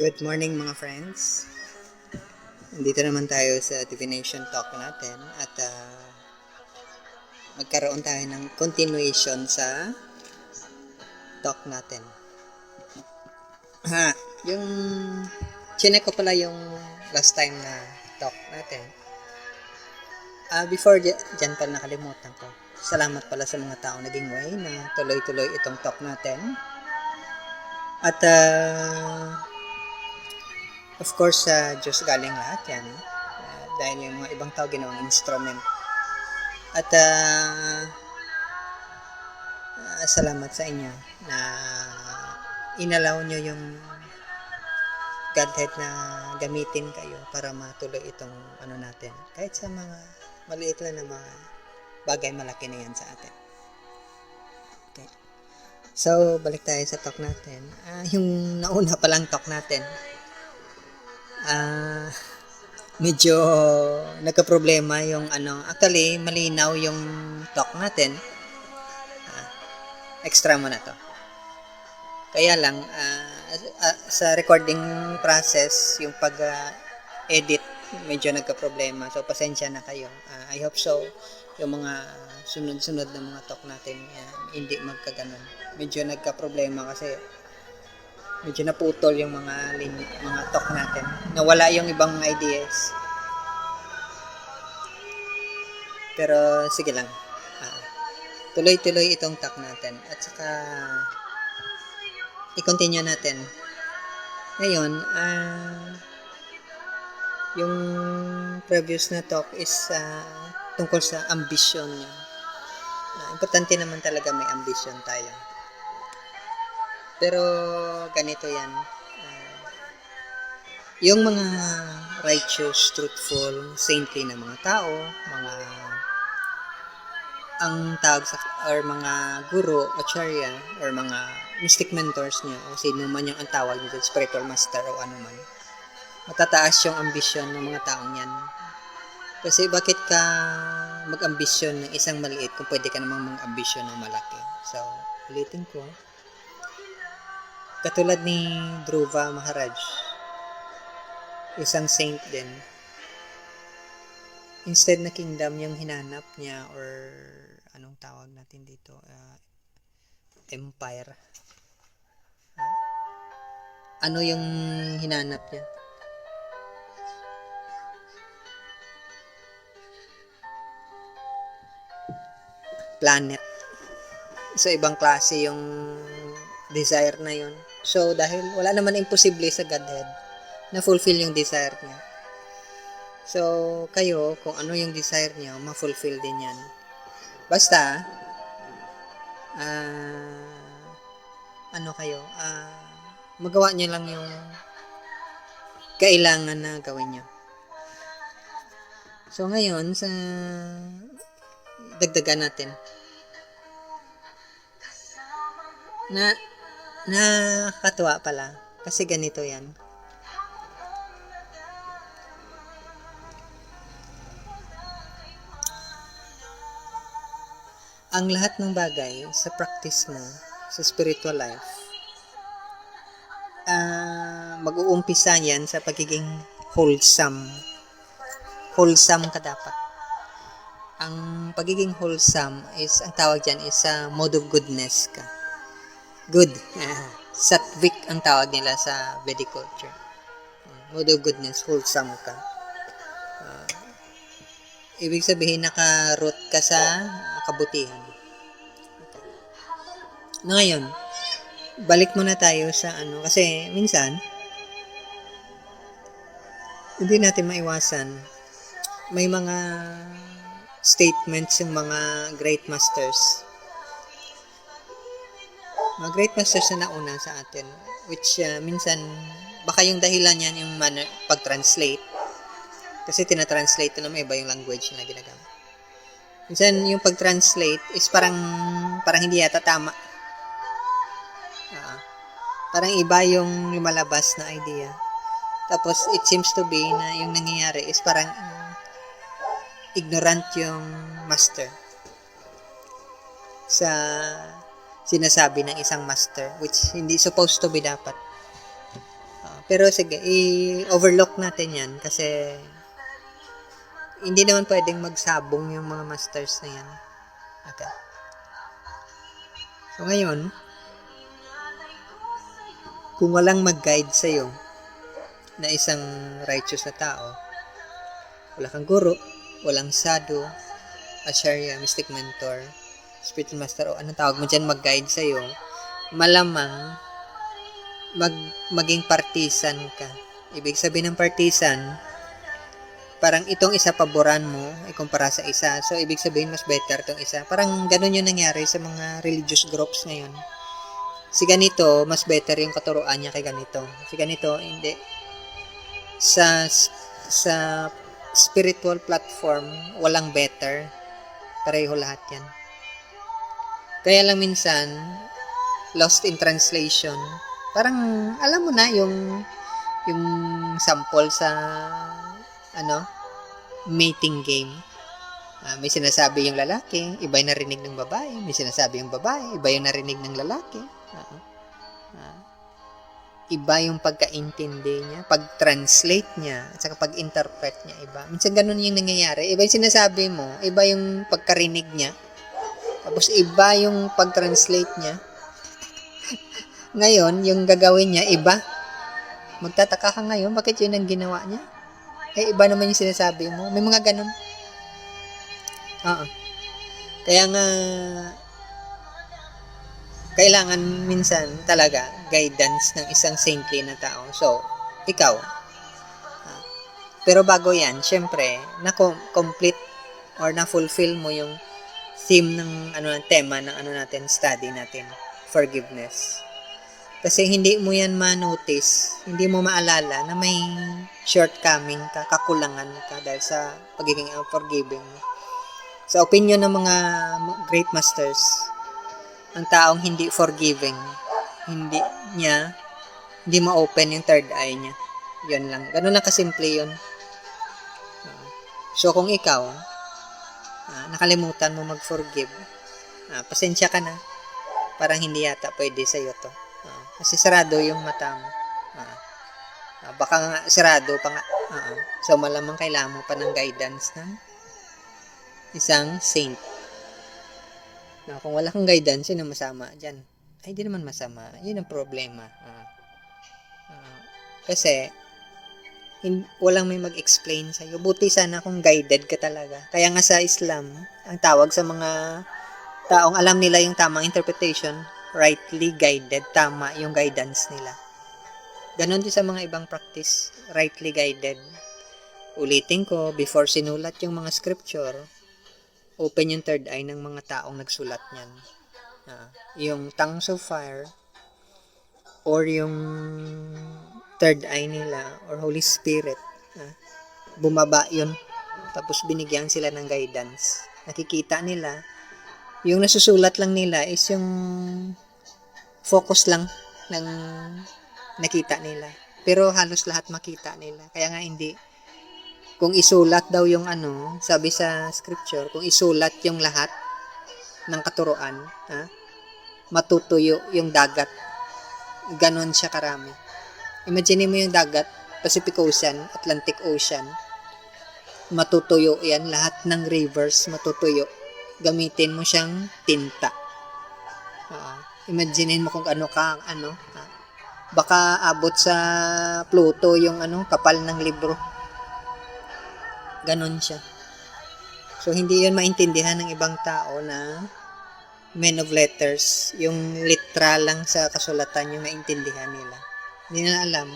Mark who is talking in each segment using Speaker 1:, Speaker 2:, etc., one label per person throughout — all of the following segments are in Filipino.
Speaker 1: Good morning mga friends. Nandito naman tayo sa divination talk natin at magkaroon tayo ng continuation sa talk natin. Yung chinek ko pala yung last time na talk natin. Before dyan pala nakalimutan ko. Salamat pala sa mga taong naging way na tuloy-tuloy itong talk natin. At of course, sa Diyos galing lahat yan. Dahil yung mga ibang tao ginawang instrument. At salamat sa inyo na inalaw nyo yung Godhead na gamitin kayo para matuloy itong ano natin. Kahit sa mga maliit lang na mga bagay, malaki na yan sa atin. Okay. So, balik tayo sa talk natin. Yung nauna palang talk natin, medyo nagka-problema yung actually malinaw yung talk natin. Extra mo na to. Kaya lang sa recording process yung pag-edit medyo nagka-problema. So pasensya na kayo. I hope so yung mga sunod-sunod na mga talk natin hindi magkaganon. Medyo nagka-problema kasi medyo naputol yung mga talk natin. Nawala yung ibang ideas. Pero sige lang. Tuloy-tuloy itong talk natin. At saka i-continue natin. Ngayon, yung previous na talk is tungkol sa ambition niya. Importante naman talaga may ambition tayo. Pero ganito yan. Yung mga righteous, truthful, saintly na mga tao, ang tawag sa or mga guru, acharya, or mga mystic mentors niyo, o sino man yung ang tawag nito, spiritual master o ano man, matataas yung ambisyon ng mga taong yan. Kasi bakit ka mag-ambisyon ng isang maliit kung pwede ka namang mag-ambisyon ng malaki? So, ulitin ko. Katulad ni Dhruva Maharaj, isang saint din. Instead na kingdom yung hinanap niya, or anong tawag natin dito, empire. Ano yung hinanap niya? Planet. So ibang klase yung desire na yun. So dahil wala naman imposible sa Godhead na fulfill yung desire niya. So kayo, kung ano yung desire niyo, ma-fulfill din yan. Basta magawa niyo lang yung kailangan na gawin niyo. So ngayon, sa dagdagan natin na nakakatuwa pala kasi ganito yan. Ang lahat ng bagay sa practice mo sa spiritual life, mag-uumpisa yan sa pagiging wholesome. Wholesome ka dapat. Ang pagiging wholesome is, ang tawag dyan is mode of goodness ka. Good. Sattvic ang tawag nila sa Vedic culture. Mode of goodness, wholesome ka. Ibig sabihin, naka-root ka sa kabutihan. Okay. Ngayon, balik muna tayo sa kasi minsan, hindi natin maiwasan, may mga statements yung mga great masters. Mga great masters na nauna sa atin, which minsan, baka yung dahilan yan yung pag-translate. Kasi tinatranslate na may iba yung language na ginagamit. Minsan, yung pag-translate is parang hindi yata tama. Parang iba yung lumalabas na idea. Tapos, it seems to be na yung nangyayari is parang ignorant yung master sa sinasabi ng isang master, which hindi supposed to be dapat. Pero sige, i-overlook natin yan kasi hindi naman pwedeng magsabong yung mga masters na yan. Okay. So ngayon, kung walang mag-guide sa'yo na isang righteous na tao, wala kang guro, walang sadhu, acharya, mystic mentor, spiritual master, o anong tawag mo dyan mag-guide sa'yo, malamang maging partisan ka. Ibig sabihin ng partisan, parang itong isa paboran mo, ikumpara sa isa. So, ibig sabihin, mas better itong isa. Parang ganun yung nangyari sa mga religious groups ngayon. Si ganito, mas better yung katuruan niya kay ganito. Si ganito, hindi. Sa spiritual platform, walang better. Pareho lahat yan. Kaya lang minsan, lost in translation, parang alam mo na yung sample sa mating game. May sinasabi yung lalaki, iba yung narinig ng babae. May sinasabi yung babae, iba yung narinig ng lalaki. Iba yung pagkaintindi niya, pag-translate niya, at saka pag-interpret niya iba. Minsan ganun yung nangyayari. Iba yung sinasabi mo, iba yung pagkarinig niya, tapos iba yung pag-translate niya. Ngayon, yung gagawin niya, iba. Magtataka ka ngayon, bakit yun ang ginawa niya? Iba naman yung sinasabi mo. May mga ganun. Kaya nga, kailangan minsan talaga guidance ng isang saintly na tao. So, ikaw. Pero bago yan, syempre, na-complete or na-fulfill mo yung theme ng tema ng natin, study natin, forgiveness. Kasi hindi mo yan ma-notice, hindi mo maalala na may shortcoming ka, kakulangan ka dahil sa pagiging unforgiving mo. Sa opinion ng mga great masters, ang taong hindi forgiving, hindi ma-open yung third eye niya. Yun lang. Ganun lang kasimple yun. So, kung ikaw, nakalimutan mo mag-forgive, pasensya ka na. Parang hindi yata pwede sa'yo to. Kasi sarado yung mata mo. Baka nga sarado pa nga. So, malamang kailangan mo pa ng guidance ng isang saint. Kung wala kang guidance, yun ang masama dyan. Ay, di naman masama. Yun ang problema. Kasi, walang may mag-explain sa'yo. Buti sana kung guided ka talaga. Kaya nga sa Islam, ang tawag sa mga taong alam nila yung tamang interpretation, rightly guided, tama yung guidance nila. Ganon din sa mga ibang practice, rightly guided. Ulitin ko, before sinulat yung mga scripture, open yung third eye ng mga taong nagsulat niyan. Yung tongues of fire, or yung third eye nila, or Holy Spirit, bumaba yun. Tapos binigyan sila ng guidance. Nakikita nila, yung nasusulat lang nila is yung focus lang ng nakita nila. Pero halos lahat makita nila. Kaya nga hindi. Kung isulat daw yung sabi sa scripture, kung isulat yung lahat ng katuruan, matutuyo yung dagat. Ganon siya karami. Imagine mo yung dagat, Pacific Ocean, Atlantic Ocean. Matutuyo yan. Lahat ng rivers matutuyo. Gamitin mo siyang tinta. Imaginein mo kung baka abot sa Pluto yung kapal ng libro. Ganon siya. So, hindi yun maintindihan ng ibang tao na men of letters, yung litra lang sa kasulatan yung maintindihan nila. Hindi na alam,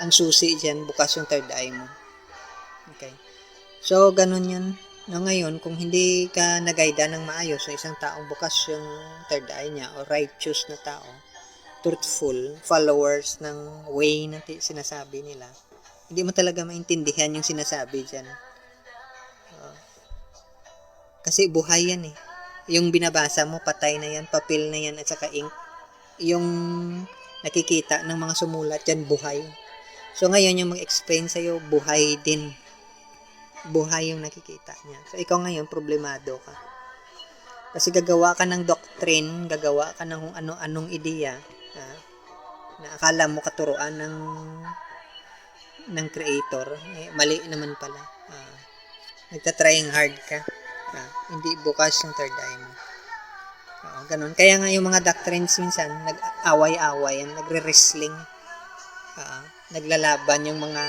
Speaker 1: ang susi dyan, bukas yung third eye mo. Okay. So, ganon yun. Ngayon, kung hindi ka nag-guide ng maayos sa isang taong bukas yung third eye niya o righteous na tao, truthful, followers ng way na sinasabi nila, hindi mo talaga maintindihan yung sinasabi dyan. Kasi buhay yan eh. Yung binabasa mo, patay na yan, papel na yan, at saka ink. Yung nakikita ng mga sumulat yan, buhay. So, ngayon yung mag-explain sa'yo, buhay din. Buhay yung nakikita niya. So, ikaw ngayon, problemado ka. Kasi gagawa ka ng doctrine, gagawa ka ng kung ano-anong ideya, na akala mo katuruan ng creator, mali naman pala. Nagtatrying hard ka. Hindi bukas yung third eye mo. Ganun. Kaya nga yung mga doctrines minsan, nag-away-away, nagre-wrestling, naglalaban yung mga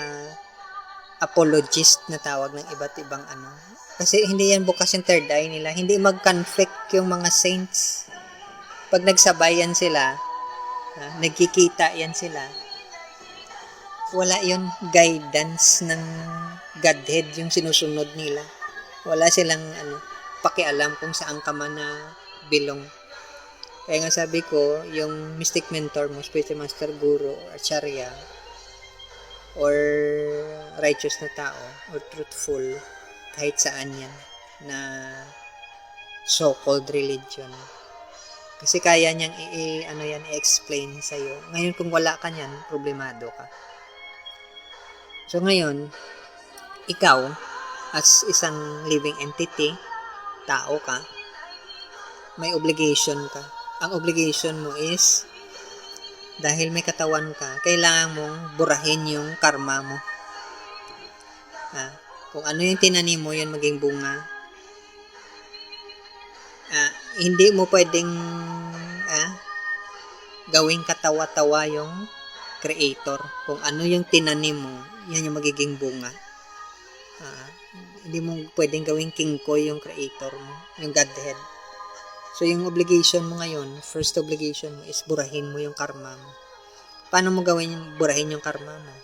Speaker 1: apologist na tawag ng iba't ibang ano. Kasi hindi yan bukas yung third eye nila. Hindi mag-conflict yung mga saints. Pag nagsabayan sila, nagkikita yan sila, wala yung guidance ng Godhead yung sinusunod nila. Wala silang pakialam kung saan ka man na belong. Kaya nga sabi ko, yung mystic mentor mo, spiritual master, guru, acharya, or righteous na tao, or truthful, kahit saan yan, na so-called religion. Kasi kaya niyang i-explain sa'yo. Ngayon, kung wala ka niyan, problemado ka. So, ngayon, ikaw, as isang living entity, tao ka, may obligation ka. Ang obligation mo is, dahil may katawan ka, kailangan mong burahin yung karma mo. Kung ano yung tinanim mo, yan maging bunga. Hindi mo pwedeng gawing katawa-tawa yung creator. Kung ano yung tinanim mo, yan yung magiging bunga. Hindi mo pwedeng gawing kingkoy yung creator mo, yung Godhead. So, yung obligation mo ngayon, first obligation mo is burahin mo yung karma mo. Paano mo burahin yung karma mo?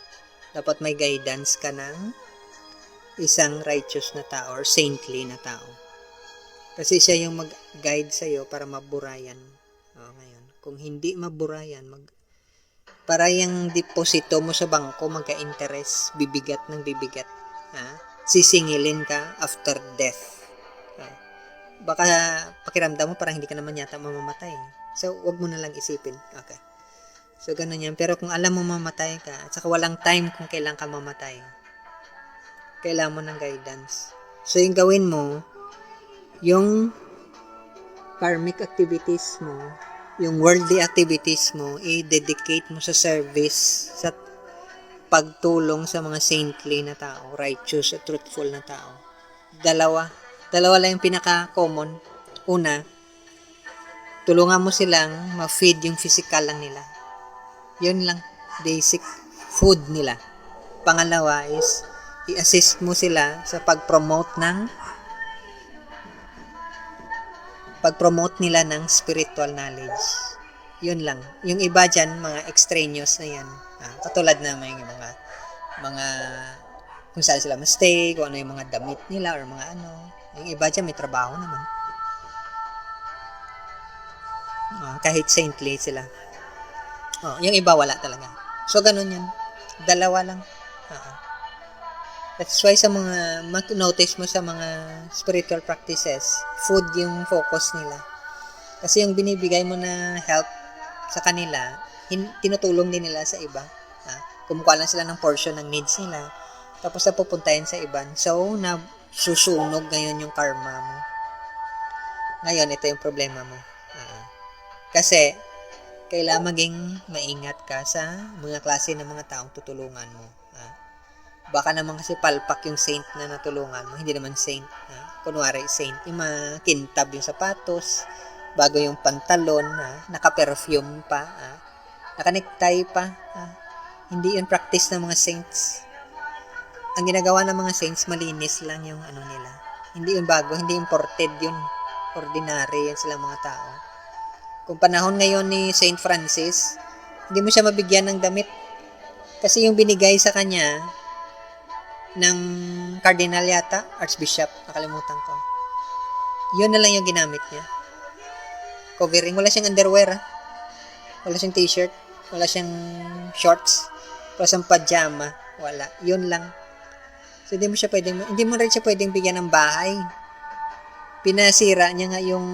Speaker 1: Dapat may guidance ka ng isang righteous na tao or saintly na tao. Kasi siya yung mag-guide sa'yo para maburayan. Ngayon, kung hindi maburayan, para yung deposito mo sa bangko, magka-interest, bibigat ng bibigat. Sisingilin ka after death. Baka pakiramdam mo parang hindi ka naman yata mamamatay. So, wag mo na lang isipin. Okay. So, ganun yan. Pero kung alam mo mamatay ka, at saka walang time kung kailan ka mamatay, kailangan mo ng guidance. So, yung gawin mo, yung karmic activities mo, yung worldly activities mo, i-dedicate mo sa service, sa pagtulong sa mga saintly na tao, righteous at truthful na tao. Dalawa lang yung pinaka-common. Una, tulungan mo silang ma-feed yung physical lang nila. Yun lang, basic food nila. Pangalawa is, i-assist mo sila sa pag-promote nila ng spiritual knowledge. Yun lang. Yung iba dyan, mga extraneous na yan. Katulad na may mga kung saan sila mistake, kung ano yung mga damit nila or mga ano. Yung iba dyan, may trabaho naman. Kahit saintly sila. Yung iba wala talaga. So, ganun yan. Dalawa lang. That's why sa mga, notice mo sa mga spiritual practices, food yung focus nila. Kasi yung binibigay mo na help sa kanila, tinutulong din nila sa iba. Kumukuha lang sila ng portion ng needs nila. Tapos napupuntahin sa iba. So, susunog ngayon yung karma mo. Ngayon, ito yung problema mo. Kasi, kailangan maging maingat ka sa mga klase ng mga taong tutulungan mo. Baka naman kasi palpak yung saint na natulungan mo. Hindi naman saint. Kunwari, saint. Yung mga kintab yung sapatos, bago yung pantalon, naka-perfume pa, naka-necktie pa. Hindi yun practice ng mga saints. Ang ginagawa ng mga saints, malinis lang yung ano nila. Hindi yun bago, hindi imported yun. Ordinary yan silang mga tao. Kung panahon ngayon ni Saint Francis, hindi mo siya mabigyan ng damit. Kasi yung binigay sa kanya ng cardinal yata, archbishop, nakalimutan ko. Yun na lang yung ginamit niya. Covering, wala siyang underwear, wala siyang t-shirt, wala siyang shorts, wala siyang pajama, wala. Yun lang. So, hindi mo rin siya pwedeng bigyan ng bahay. Pinasira niya nga yung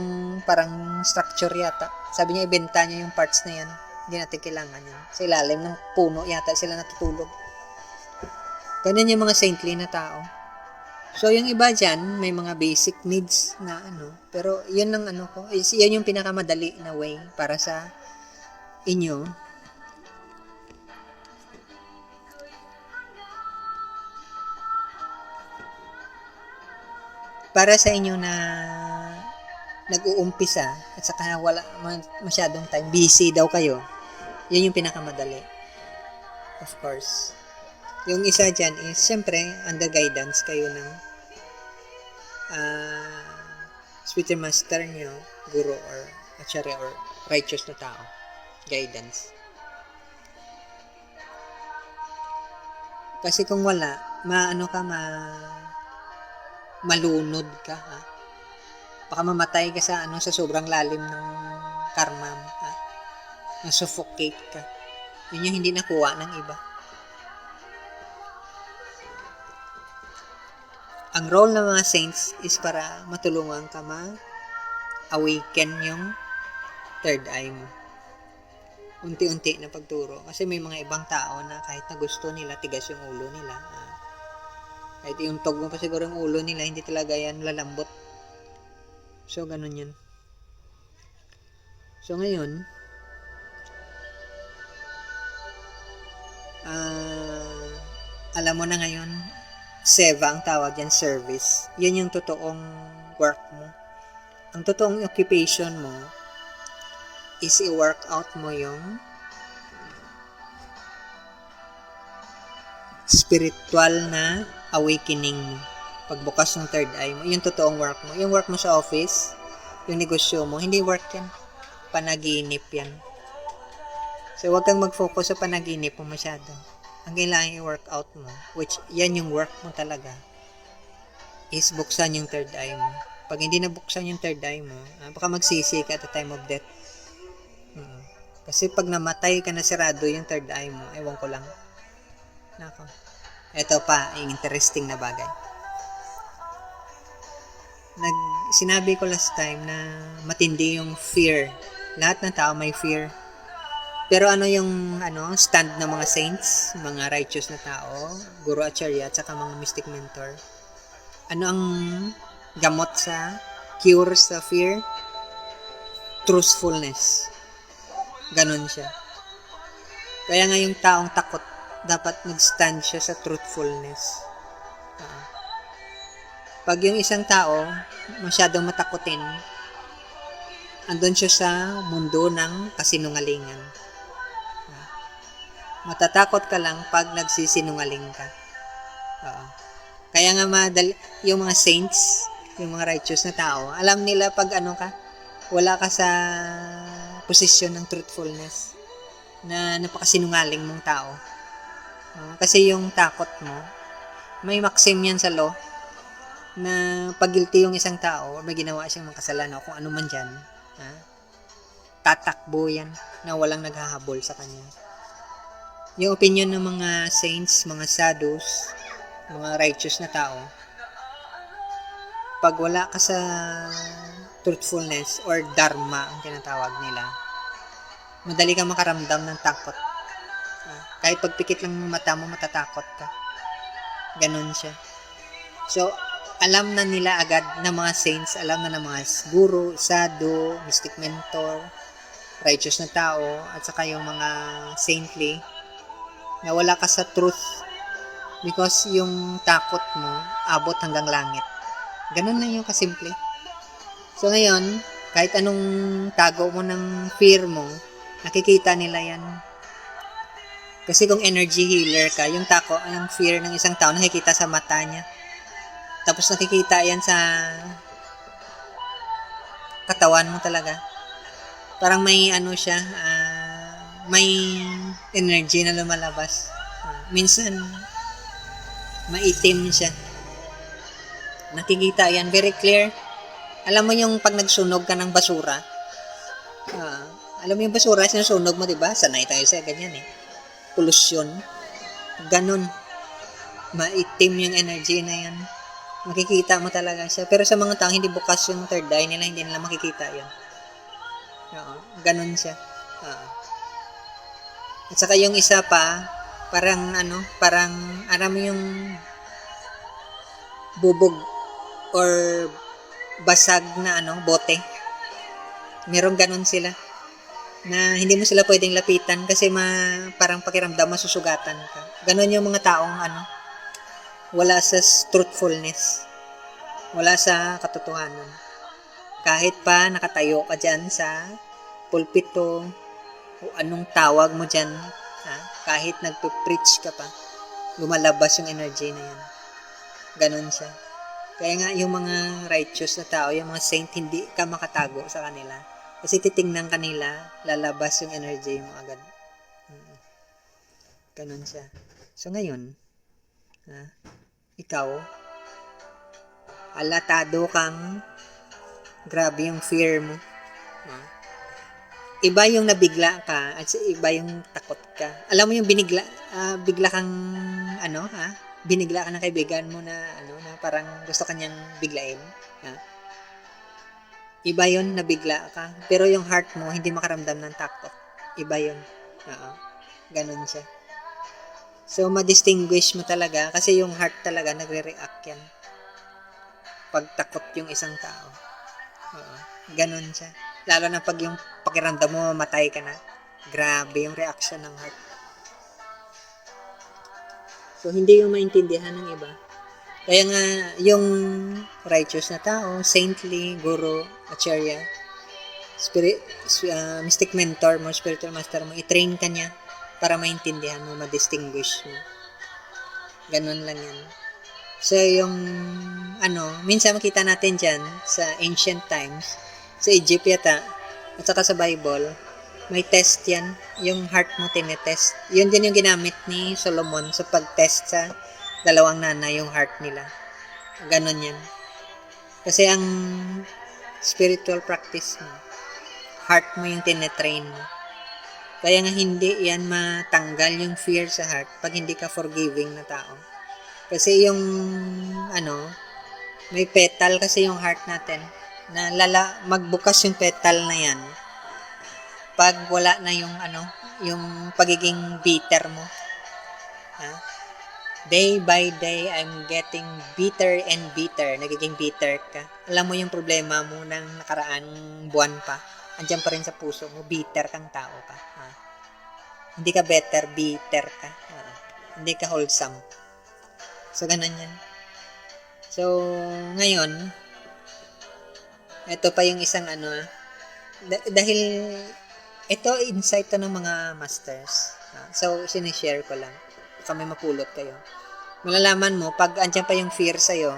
Speaker 1: parang structure yata. Sabi niya, ibenta niya yung parts na yan. Hindi natin kailangan yan. Sa ilalim ng puno yata sila natutulog. Ganyan yung mga saintly na tao. So, yung iba dyan, may mga basic needs na pero yun lang yan yung pinakamadali na way para sa inyo para sa inyo na nag-uumpisa at saka wala masyadong time, busy daw kayo, yun yung pinakamadali. Of course. Yung isa dyan is, syempre, under guidance kayo ng spiritual master nyo, guru or acharya or righteous na tao. Guidance. Kasi kung wala, malunod ka, ha? Baka mamatay ka sa sobrang lalim ng karma mo, ha? Na-suffocate ka. Yun yung hindi nakuha ng iba. Ang role ng mga saints is para matulungan ka ma-awaken yung third eye mo. Unti-unti na pagturo. Kasi may mga ibang tao na kahit na gusto nila, tigas yung ulo nila. Kahit iuntog mo pa siguro yung ulo nila, hindi talaga yan lalambot. So, ganun yun. So, ngayon, alam mo na ngayon, seva ang tawag yan, service. Yan yung totoong work mo. Ang totoong occupation mo is i-work out mo yung spiritual na awakening mo. Pagbukas ng third eye mo, yung totoong work mo. Yung work mo sa office, yung negosyo mo, hindi work yan. Panaginip yan. So, huwag kang mag-focus sa panaginip mo masyado. Ang kailangan i-work out mo, which yan yung work mo talaga, is buksan yung third eye mo. Pag hindi nabuksan yung third eye mo, baka magsisi ka at the time of death. Kasi pag namatay ka na sirado yung third eye mo, ewan ko lang. Nako. Ito pa, yung interesting na bagay. Sinabi ko last time na matindi yung fear. Lahat ng tao may fear. Pero ano yung stand ng mga saints, mga righteous na tao, guru acharya, at saka mga mystic mentor? Ano ang gamot sa cure sa fear? Truthfulness. Ganon siya. Kaya nga yung taong takot, dapat nag-stand siya sa truthfulness. Pag yung isang tao masyadong matakotin, andun siya sa mundo ng kasinungalingan. Matatakot ka lang pag nagsisinungaling ka. Kaya nga yung mga saints, yung mga righteous na tao, alam nila pag wala ka sa posisyon ng truthfulness, na napakasinungaling mong tao. Kasi yung takot mo, may maxim yan sa law, na pag guilty yung isang tao, may ginawa siyang makasalanan, kung ano man dyan, tatakbo yan, na walang naghahabol sa kanya. Yung opinion ng mga saints, mga sadhus, mga righteous na tao, pag wala ka sa truthfulness or dharma ang tinatawag nila, madali kang makaramdam ng takot. Kahit pagpikit lang ng mata mo, matatakot ka. Ganon siya. So, alam na nila agad ng mga saints, alam na ng mga guru, sadhu, mystic mentor, righteous na tao, at saka yung mga saintly, na wala ka sa truth because yung takot mo abot hanggang langit. Ganun lang yung kasimple. So ngayon, kahit anong tago mo ng fear mo, nakikita nila yan. Kasi kung energy healer ka, yung fear ng isang tao nakikita sa mata niya. Tapos nakikita yan sa katawan mo talaga. Parang may siya, may energy na lumalabas. Minsan, maitim siya. Nakikita yan, very clear. Alam mo yung pag nagsunog ka ng basura, alam mo yung basura, sinusunog mo, diba? Sanay tayo sa ganyan Pollution. Ganon. Maitim yung energy na yan. Makikita mo talaga siya. Pero sa mga tao, hindi bukas yung third eye nila, hindi nila makikita yun. Ganon siya. At saka yung isa pa, parang alam mo yung bubog or basag na bote. Merong ganon sila na hindi mo sila pwedeng lapitan kasi parang pakiramdam masusugatan ka. Ganon yung mga taong wala sa truthfulness. Wala sa katotohanan. Kahit pa nakatayo ka dyan sa pulpito, o anong tawag mo dyan, kahit nagpe-preach ka pa, lumalabas yung energy na yan. Ganon siya. Kaya nga yung mga righteous na tao, yung mga saint, hindi ka makatago sa kanila. Kasi titingnan kanila, lalabas yung energy mo agad. Ganon siya. So ngayon, ikaw, alatado kang grabe yung fear mo. Iba yung nabigla ka at iba yung takot ka. Alam mo yung bigla kang binigla ka ng kaibigan mo na na parang gusto kanyang biglain. Iba yun, nabigla ka. Pero yung heart mo hindi makaramdam ng takot. Iba yun. Ganun siya. So ma-distinguish mo talaga kasi yung heart talaga nagre-react yan. Pag takot yung isang tao. Ganun siya. Lalo na pag yung pakiramdam mo matay ka na. Grabe yung reaction ng heart. So, hindi yung maintindihan ng iba. Kaya nga, yung righteous na tao, saintly, guru, acharya, mystic mentor mo, spiritual master mo, i-train ka niya para maintindihan mo, ma-distinguish mo. Ganun lang yan. So, yung, minsan makita natin dyan sa ancient times, sa Egypt yata, at saka sa Bible, may test yan. Yung heart mo tinetest. Yun din yung ginamit ni Solomon sa pag-test sa dalawang nanay, yung heart nila. Ganon yan. Kasi ang spiritual practice mo, heart mo yung tinetrain mo. Kaya nga hindi yan matanggal yung fear sa heart pag hindi ka forgiving na tao. Kasi yung, may petal kasi yung heart natin. Na magbukas yung petal na yan pag wala na yung yung pagiging bitter mo. Day by day I'm getting bitter and bitter. Nagiging bitter ka. Alam mo yung problema mo ng nakaraang buwan pa, andyan pa rin sa puso mo, bitter kang tao ka. Hindi ka better, bitter ka. Hindi ka wholesome. So ganun yan. So ngayon, ito pa yung isang dahil ito insight to ng mga masters. So, sinishare ko lang. Kami mapulot kayo. Malalaman mo, pag andyan pa yung fear sa'yo,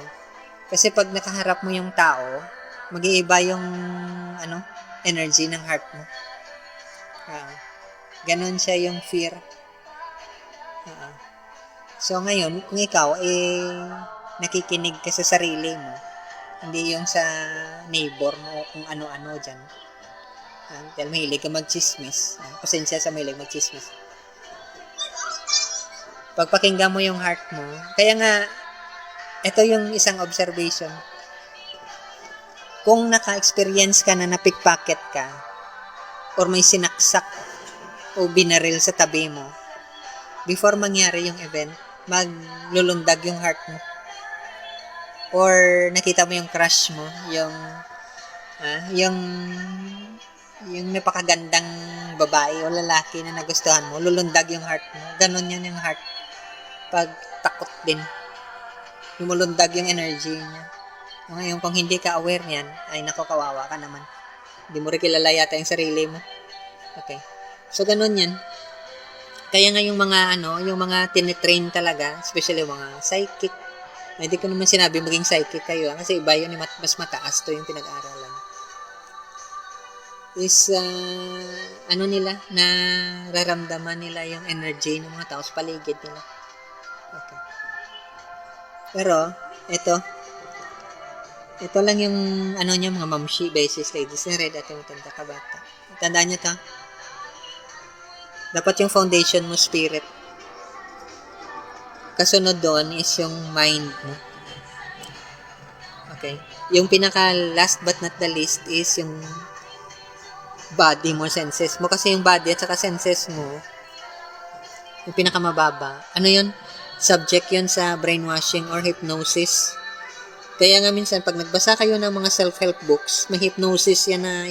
Speaker 1: kasi pag nakaharap mo yung tao, mag-iiba yung energy ng heart mo. Ganon siya yung fear. So, ngayon, kung ikaw, nakikinig ka sa sarili mo, hindi yung sa neighbor mo kung ano-ano dyan. Dahil mahilig ka mag-chismis. Pasensya sa mahilig mag-chismis. Pagpakinggan mo yung heart mo, kaya nga, ito yung isang observation. Kung naka-experience ka na na-pickpocket ka, or may sinaksak o binaril sa tabi mo, before mangyari yung event, maglulundag yung heart mo. Or nakita mo yung crush mo, yung napakagandang babae o lalaki na nagustuhan mo, lulundag yung heart mo. Ganon yan yung heart. Pag takot din, lumulundag yung energy niya. Ngayon, kung hindi ka aware niyan, ay nako, kawawa ka naman. Hindi mo rin kilala yata yung sarili mo. Okay. So, ganon yan. Kaya nga yung mga tinitrain talaga, especially yung mga psychic, hindi ko naman sinabi maging psychic kayo, kasi iba yun, mas mataas to yung pinag-aaralan. Is, nila, nararamdaman nila yung energy ng mga tao sa paligid nila. Okay. Pero, ito lang yung, niya, mga mamshi, basis, ladies, na red at yung matanda ka bata. Tandaan nyo to. Dapat yung foundation mo, spirit. Kasunod doon is yung mind mo. Okay? Yung pinaka last but not the least is yung body mo, senses mo. Kasi yung body at saka senses mo, yung pinakamababa. Ano yun? Subject yun sa brainwashing or hypnosis. Kaya nga minsan, pag nagbasa kayo ng mga self-help books, may hypnosis yan na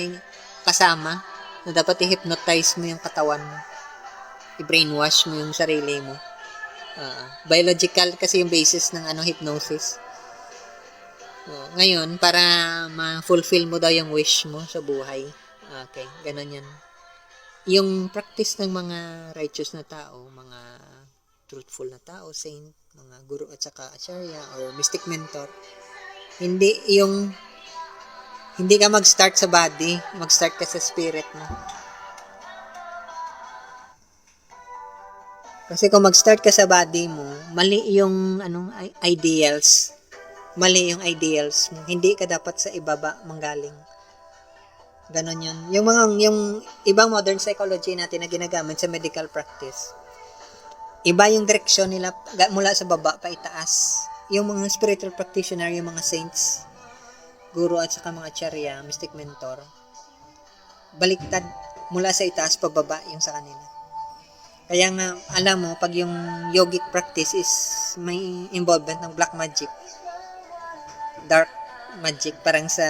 Speaker 1: kasama na dapat i-hypnotize mo yung katawan mo. I-brainwash mo yung sarili mo. Biological kasi yung basis ng hypnosis. Ngayon, para ma-fulfill mo daw yung wish mo sa buhay. Okay, ganun yan. Yung practice ng mga righteous na tao, mga truthful na tao, saint, mga guru at saka acharya or mystic mentor, hindi ka mag-start sa body, mag-start ka sa spirit mo. Kasi kung mag-start ka sa body mo, mali yung ideals. Mali yung ideals mo. Hindi ka dapat sa ibaba manggaling. Ganon yun. Yung ibang modern psychology natin na ginagamit sa medical practice, iba yung direksyon nila mula sa baba pa itaas. Yung mga spiritual practitioner, yung mga saints, guru at saka mga charya, mystic mentor, baliktad mula sa itaas pababa yung sa kanila. Kaya nga, alam mo, pag yung yogic practice is may involvement ng black magic, dark magic, parang sa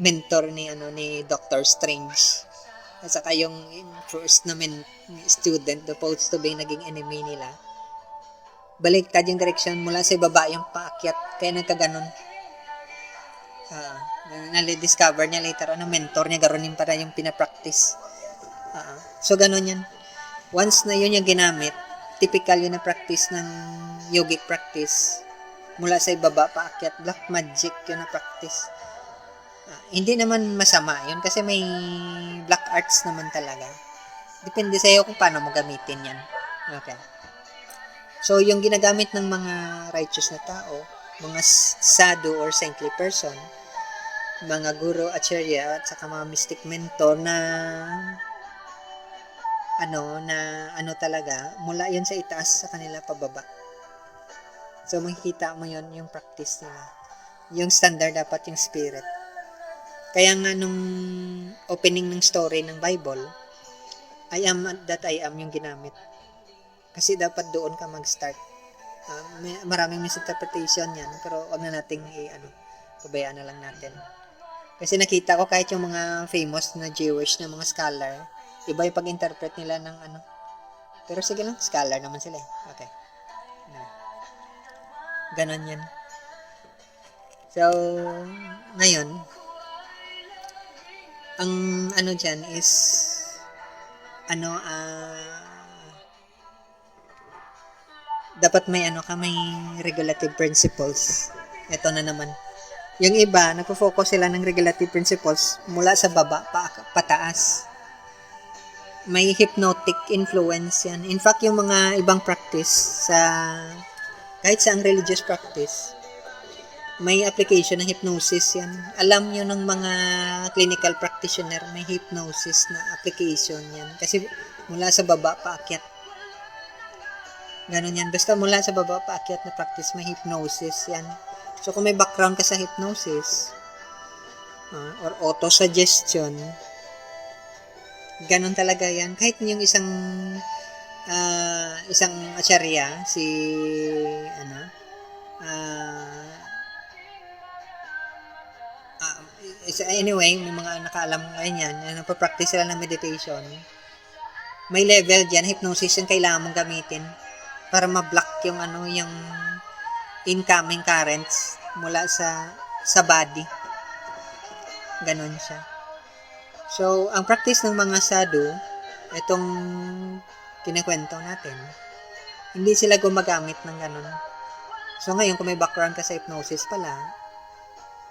Speaker 1: mentor ni Doctor Strange. At saka yung first na student, supposed to be naging enemy nila. Baliktad yung direction mula sa baba yung paakyat. Kaya nagkaganon. Nali-discover niya later, mentor niya, garonin para yung pinapractice. So, ganon yan. Once na yun yung ginamit, typical yun na practice ng yogic practice. Mula sa ibaba, paakyat, black magic yun na practice. Hindi naman masama yun kasi may black arts naman talaga. Depende sa'yo kung paano mo gamitin yan. Okay. So, yung ginagamit ng mga righteous na tao, mga sadhu or saintly person, mga guru, acharya, at saka mga mystic mentor na talaga, mula yun sa itaas sa kanila pababa. So, makikita mo yun, yung practice nila. Yung standard dapat yung spirit. Kaya nga nung opening ng story ng Bible, I am that I am yung ginamit. Kasi dapat doon ka mag-start. Maraming misinterpretation yan, pero wag na nating pabayaan na lang natin. Kasi nakita ko kahit yung mga famous na Jewish na mga scholar, iba yung pag-interpret nila ng Pero sige lang, scholar naman sila eh. Okay. Ganon yan. So, ngayon, ang dyan is, dapat may may regulative principles. Ito na naman. Yung iba, nagpo-focus sila ng regulative principles mula sa baba pataas. May hypnotic influence yan. In fact, yung mga ibang practice kahit sa ang religious practice, may application ng hypnosis yan. Alam nyo ng mga clinical practitioner, may hypnosis na application yan. Kasi mula sa baba paakyat. Ganon yan. Basta mula sa baba paakyat na practice, may hypnosis yan. So, kung may background ka sa hypnosis, or auto-suggestion, ganon talaga yan. Kahit yung isang acharya, anyway, may mga nakaalam ngayon yan, nagpa-practice sila ng meditation, may level dyan, hypnosis yung kailangan mong gamitin para ma-block yung yung incoming currents mula sa body. Ganon siya. So, ang practice ng mga sadhu, itong kinikwento natin, hindi sila gumagamit ng ganon. So, ngayon, kung may background ka sa hypnosis pala,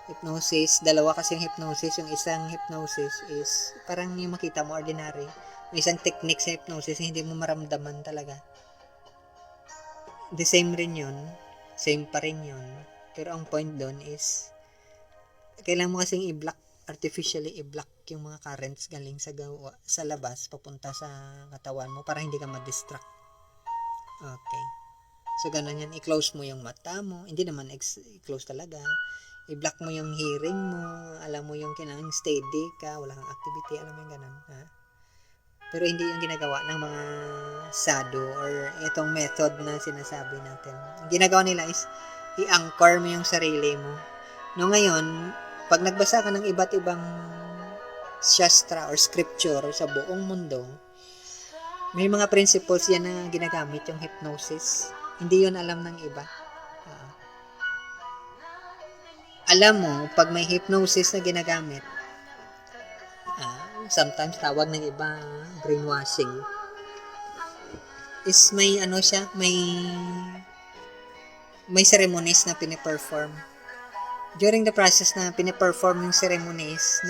Speaker 1: hypnosis, dalawa kasi yung hypnosis. Yung isang hypnosis is parang yung makita mo ordinary. May isang technique sa hypnosis hindi mo maramdaman talaga. The same rin yun. Same pa rin yun. Pero ang point doon is kailangan mo kasing artificially i-block yung mga currents galing sa labas papunta sa katawan mo para hindi ka ma-distract. Okay. So, ganun yan. I-close mo yung mata mo. Hindi naman i-close talaga. I-block mo yung hearing mo, alam mo yung kinang steady ka, wala kang activity, alam mo yung ganun. Ha? Pero hindi yung ginagawa ng mga sadhu or itong method na sinasabi natin. Yung ginagawa nila is i-anchor mo yung sarili mo. No, ngayon, pag nagbasa ka ng iba't ibang shastra or scripture sa buong mundo, may mga principles yan na ginagamit yung hypnosis. Hindi yun alam ng iba. alam mo, pag may hypnosis na ginagamit, sometimes tawag ng iba brainwashing, is may ano siya, may ceremonies na piniperform. During the process na piniperform yung ceremonies,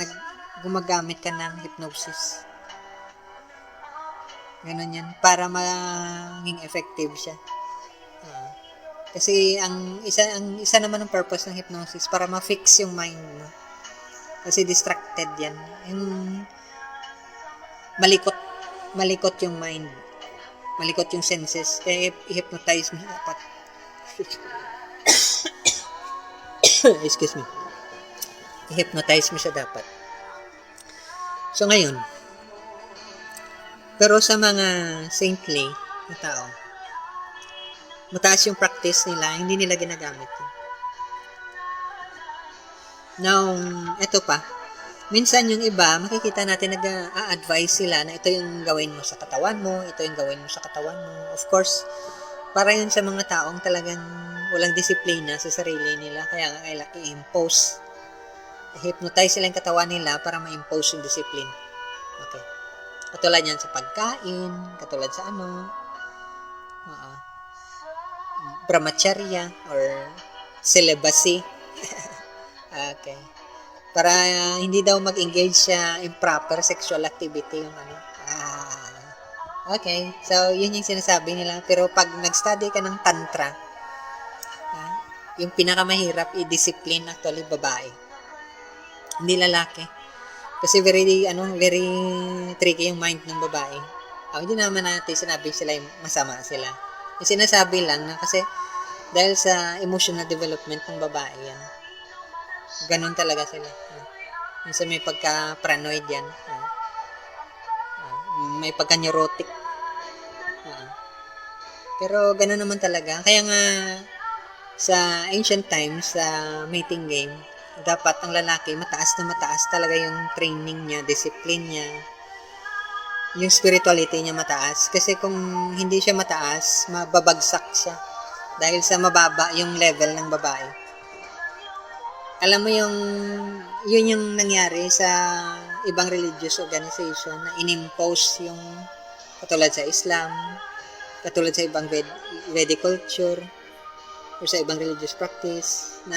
Speaker 1: gumagamit ka ng hypnosis. Ganun yan. Para maging effective siya. Kasi ang isa naman ng purpose ng hypnosis para ma-fix yung mind mo. Kasi distracted yan. Yung malikot yung mind. Malikot yung senses. Kaya i-hypnotize mo dapat. Excuse me. I-hypnotize mo siya dapat. So ngayon, pero sa mga saintly na tao, mataas yung practice nila, hindi nila ginagamit yun. Now, eto pa, minsan yung iba, makikita natin nag-a-advise sila na ito yung gawin mo sa katawan mo, ito yung gawin mo sa katawan mo. Of course, para yun sa mga taong talagang walang disiplina sa sarili nila, kaya nga kailangan i-impose. I-hypnotize sila yung katawan nila para ma-impose yung discipline. Okay. Katulad yan sa pagkain, katulad sa brahmacharya or celibacy. Okay. Para hindi daw mag-engage sa improper sexual activity yung Okay. So, yun yung sinasabi nila. Pero pag nag-study ka ng tantra, yung pinakamahirap i-discipline actually babae. Hindi lalaki. Kasi very tricky yung mind ng babae. Hindi naman natin sinabi sila masama sila. Yung sinasabi lang na kasi dahil sa emotional development ng babae yan. Ganun talaga sila. Minsan may pagka-paranoid yan. May pagka-neurotic. Pero ganun naman talaga. Kaya nga sa ancient times, sa mating game, dapat ang lalaki mataas talaga yung training niya, discipline niya, yung spirituality niya mataas. Kasi kung hindi siya mataas, mababagsak siya dahil sa mababa yung level ng babae. Alam mo yun yung nangyari sa ibang religious organization na inimpose yung katulad sa Islam, katulad sa ibang Vedic culture, o sa ibang religious practice na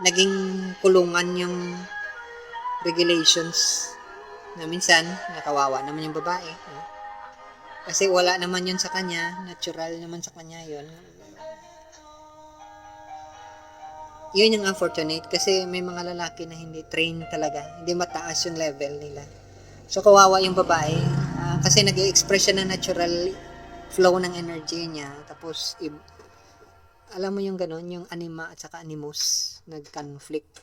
Speaker 1: naging kulungan yung regulations na minsan nakawawa naman yung babae. Kasi wala naman yun sa kanya, natural naman sa kanya yun. Yun yung unfortunate kasi may mga lalaki na hindi train talaga, hindi mataas yung level nila. So kawawa yung babae kasi nag-i-express siya ng natural flow ng energy niya, tapos alam mo yung gano'n, yung anima at saka animus, nag-conflict,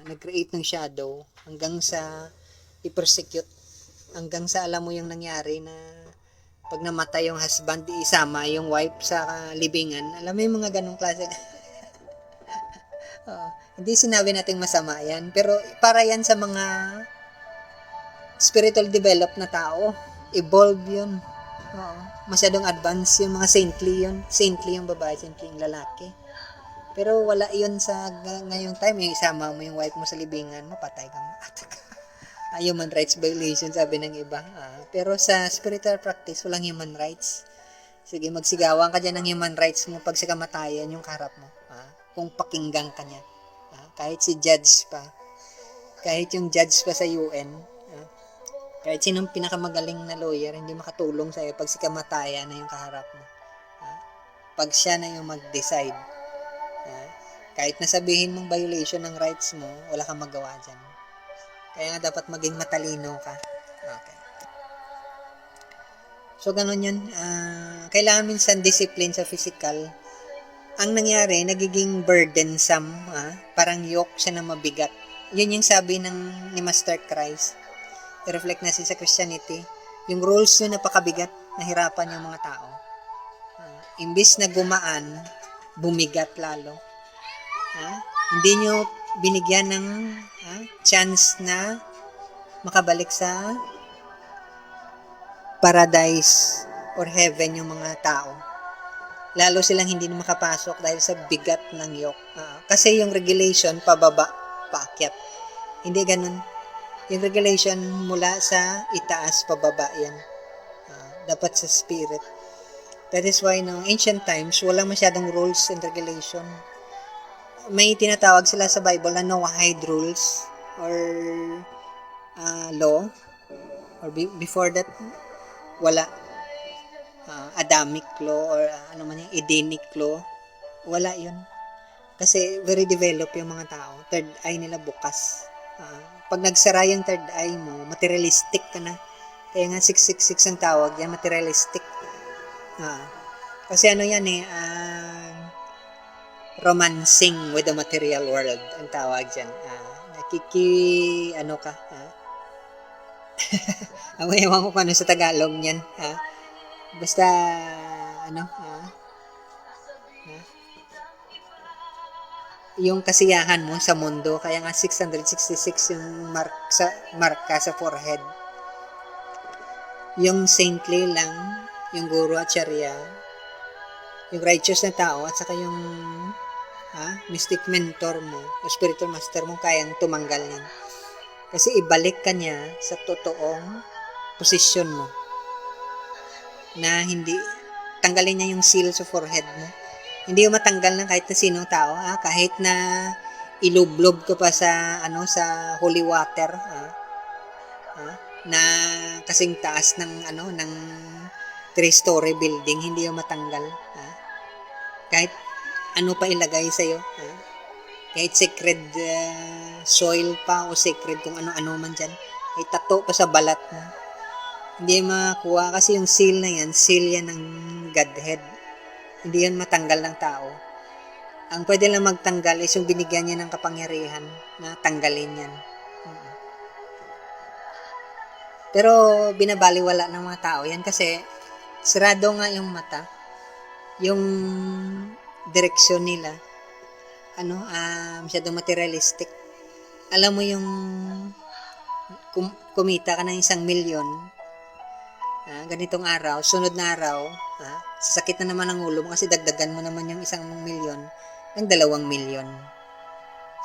Speaker 1: nag-create ng shadow, hanggang sa i-persecute, hanggang sa alam mo yung nangyari na pag namatay yung husband, isama yung wife sa libingan. Alam mo yung mga ganong klase. Hindi sinabi nating masama yan, pero para yan sa mga spiritual developed na tao, evolve yun. Masyadong advanced yung mga saintly yun. Saintly yung babae, saintly yung lalaki. Pero wala yun sa ngayong time. Yung isama mo yung wife mo sa libingan mo, patay ka mo. Human rights violation, sabi ng iba. Pero sa spiritual practice, walang human rights. Sige, magsigawan ka dyan ng human rights mo pag sa kamatayan yung kaharap mo. Kung pakinggan ka niya. Kahit si judge pa. Kahit yung judge pa sa UN. Kahit sinong pinakamagaling na lawyer, hindi makatulong sa'yo pag si kamatayan na yung kaharap mo. Pag siya na yung mag-decide. Kahit nasabihin mong violation ng rights mo, wala kang magawa dyan. Kaya nga dapat maging matalino ka. Okay. So, ganun yun. Kailangan minsan discipline sa physical. Ang nangyari, nagiging burdensome. Parang yoke siya na mabigat. Yun yung sabi ni Master Christ. I-reflect na sa Christianity, yung rules yun napakabigat, nahirapan yung mga tao. Imbis na gumaan, bumigat lalo. Hindi nyo binigyan ng chance na makabalik sa paradise or heaven yung mga tao. lalo silang hindi na makapasok dahil sa bigat ng yoke. Kasi yung regulation, pababa, paakyat. Hindi ganun. Yung regulation mula sa itaas, pababa yan. Dapat sa spirit. That is why no ancient times, wala masyadong rules and regulation. May tinatawag sila sa Bible na Noahide rules or law. Or before that, wala. Adamic law or ano man yung Edenic law. Wala yun. Kasi very developed yung mga tao. Third eye nila bukas. Pag nagsara yung third eye mo, materialistic ka na. Kaya nga 666 ang tawag yan, materialistic. Kasi ano yan romancing with the material world ang tawag dyan. Ano ka? Ewan ko paano sa Tagalog yan. Basta, yung kasiyahan mo sa mundo, kaya nga 666 yung marka sa forehead. Yung saintly lang, yung guru at charya, yung righteous na tao, at saka yung mystic mentor mo, o spiritual master mo, kayang tumanggal yan. Kasi ibalik ka niya sa totoong posisyon mo. Na hindi, tanggalin niya yung seal sa forehead mo. Hindi yung matanggal ng kahit na sinong tao, kahit na ilublob ka pa sa, sa holy water, na kasing taas ng ng 3-story building, hindi yung matanggal. Kahit ano pa ilagay sa iyo, kahit sacred soil pa o sacred kung ano-ano man diyan, ay tato pa sa balat mo. Hindi makuha kasi yung seal na yan, seal yan ng Godhead. Hindi yan matanggal ng tao. Ang pwede lang magtanggal is yung binigyan niya ng kapangyarihan na tanggalin yan. Pero binabaliwala ng mga tao yan kasi sarado nga yung mata, yung direksyon nila, masyadong materialistic. Alam mo yung kumita ka ng 1 milyon, ganitong araw, sunod na araw, sasakit na naman ang ulo mo kasi dagdagan mo naman yung 1 milyon ng 2 milyon.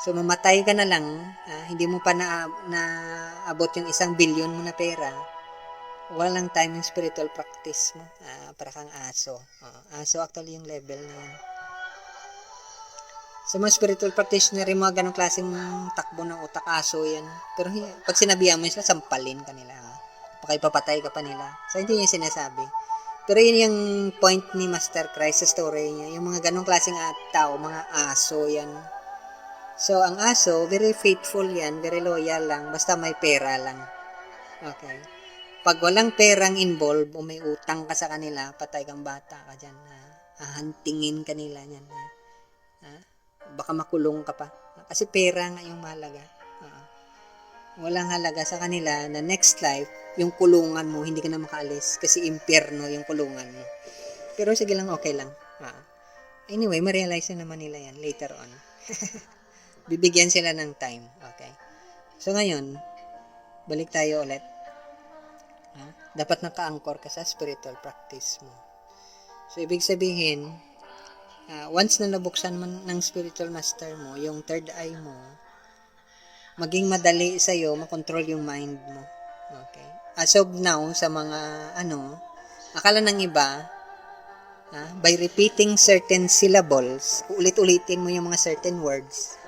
Speaker 1: So, mamatay ka na lang, hindi mo pa naabot yung 1 billion mo na pera, walang time yung spiritual practice mo. Para kang aso. Aso actually yung level na yan. Sa mga spiritual practitioner, yung mga ganong klaseng takbo ng utak, aso yan. Pero pag sinabihan mo sila, sampalin ka nila. Pakipapatay ka pa nila. So, hindi yung sinasabi. Pero yun yung point ni Master Christ sa story niya. Yung mga ganong klaseng tao, mga aso yan. So, ang aso, very faithful yan, very loyal lang, basta may pera lang. Okay. Pag walang perang involved o may utang ka sa kanila, patay kang bata ka dyan. Hahantingin ka nila yan. Baka makulong ka pa. Kasi pera nga yung mahalaga. Walang halaga sa kanila na next life, yung kulungan mo, hindi ka na makaalis. Kasi impyerno yung kulungan mo. Pero sige lang, okay lang. Anyway, ma-realize na naman nila yan later on. Bibigyan sila ng time. Okay. So ngayon, balik tayo ulit. Dapat naka-anchor ka sa spiritual practice mo. So, ibig sabihin, once na nabuksan man ng spiritual master mo, yung third eye mo, maging madali sa'yo makontrol yung mind mo. Okay. As of now, sa mga, akala ng iba, by repeating certain syllables, ulit-ulitin mo yung mga certain words,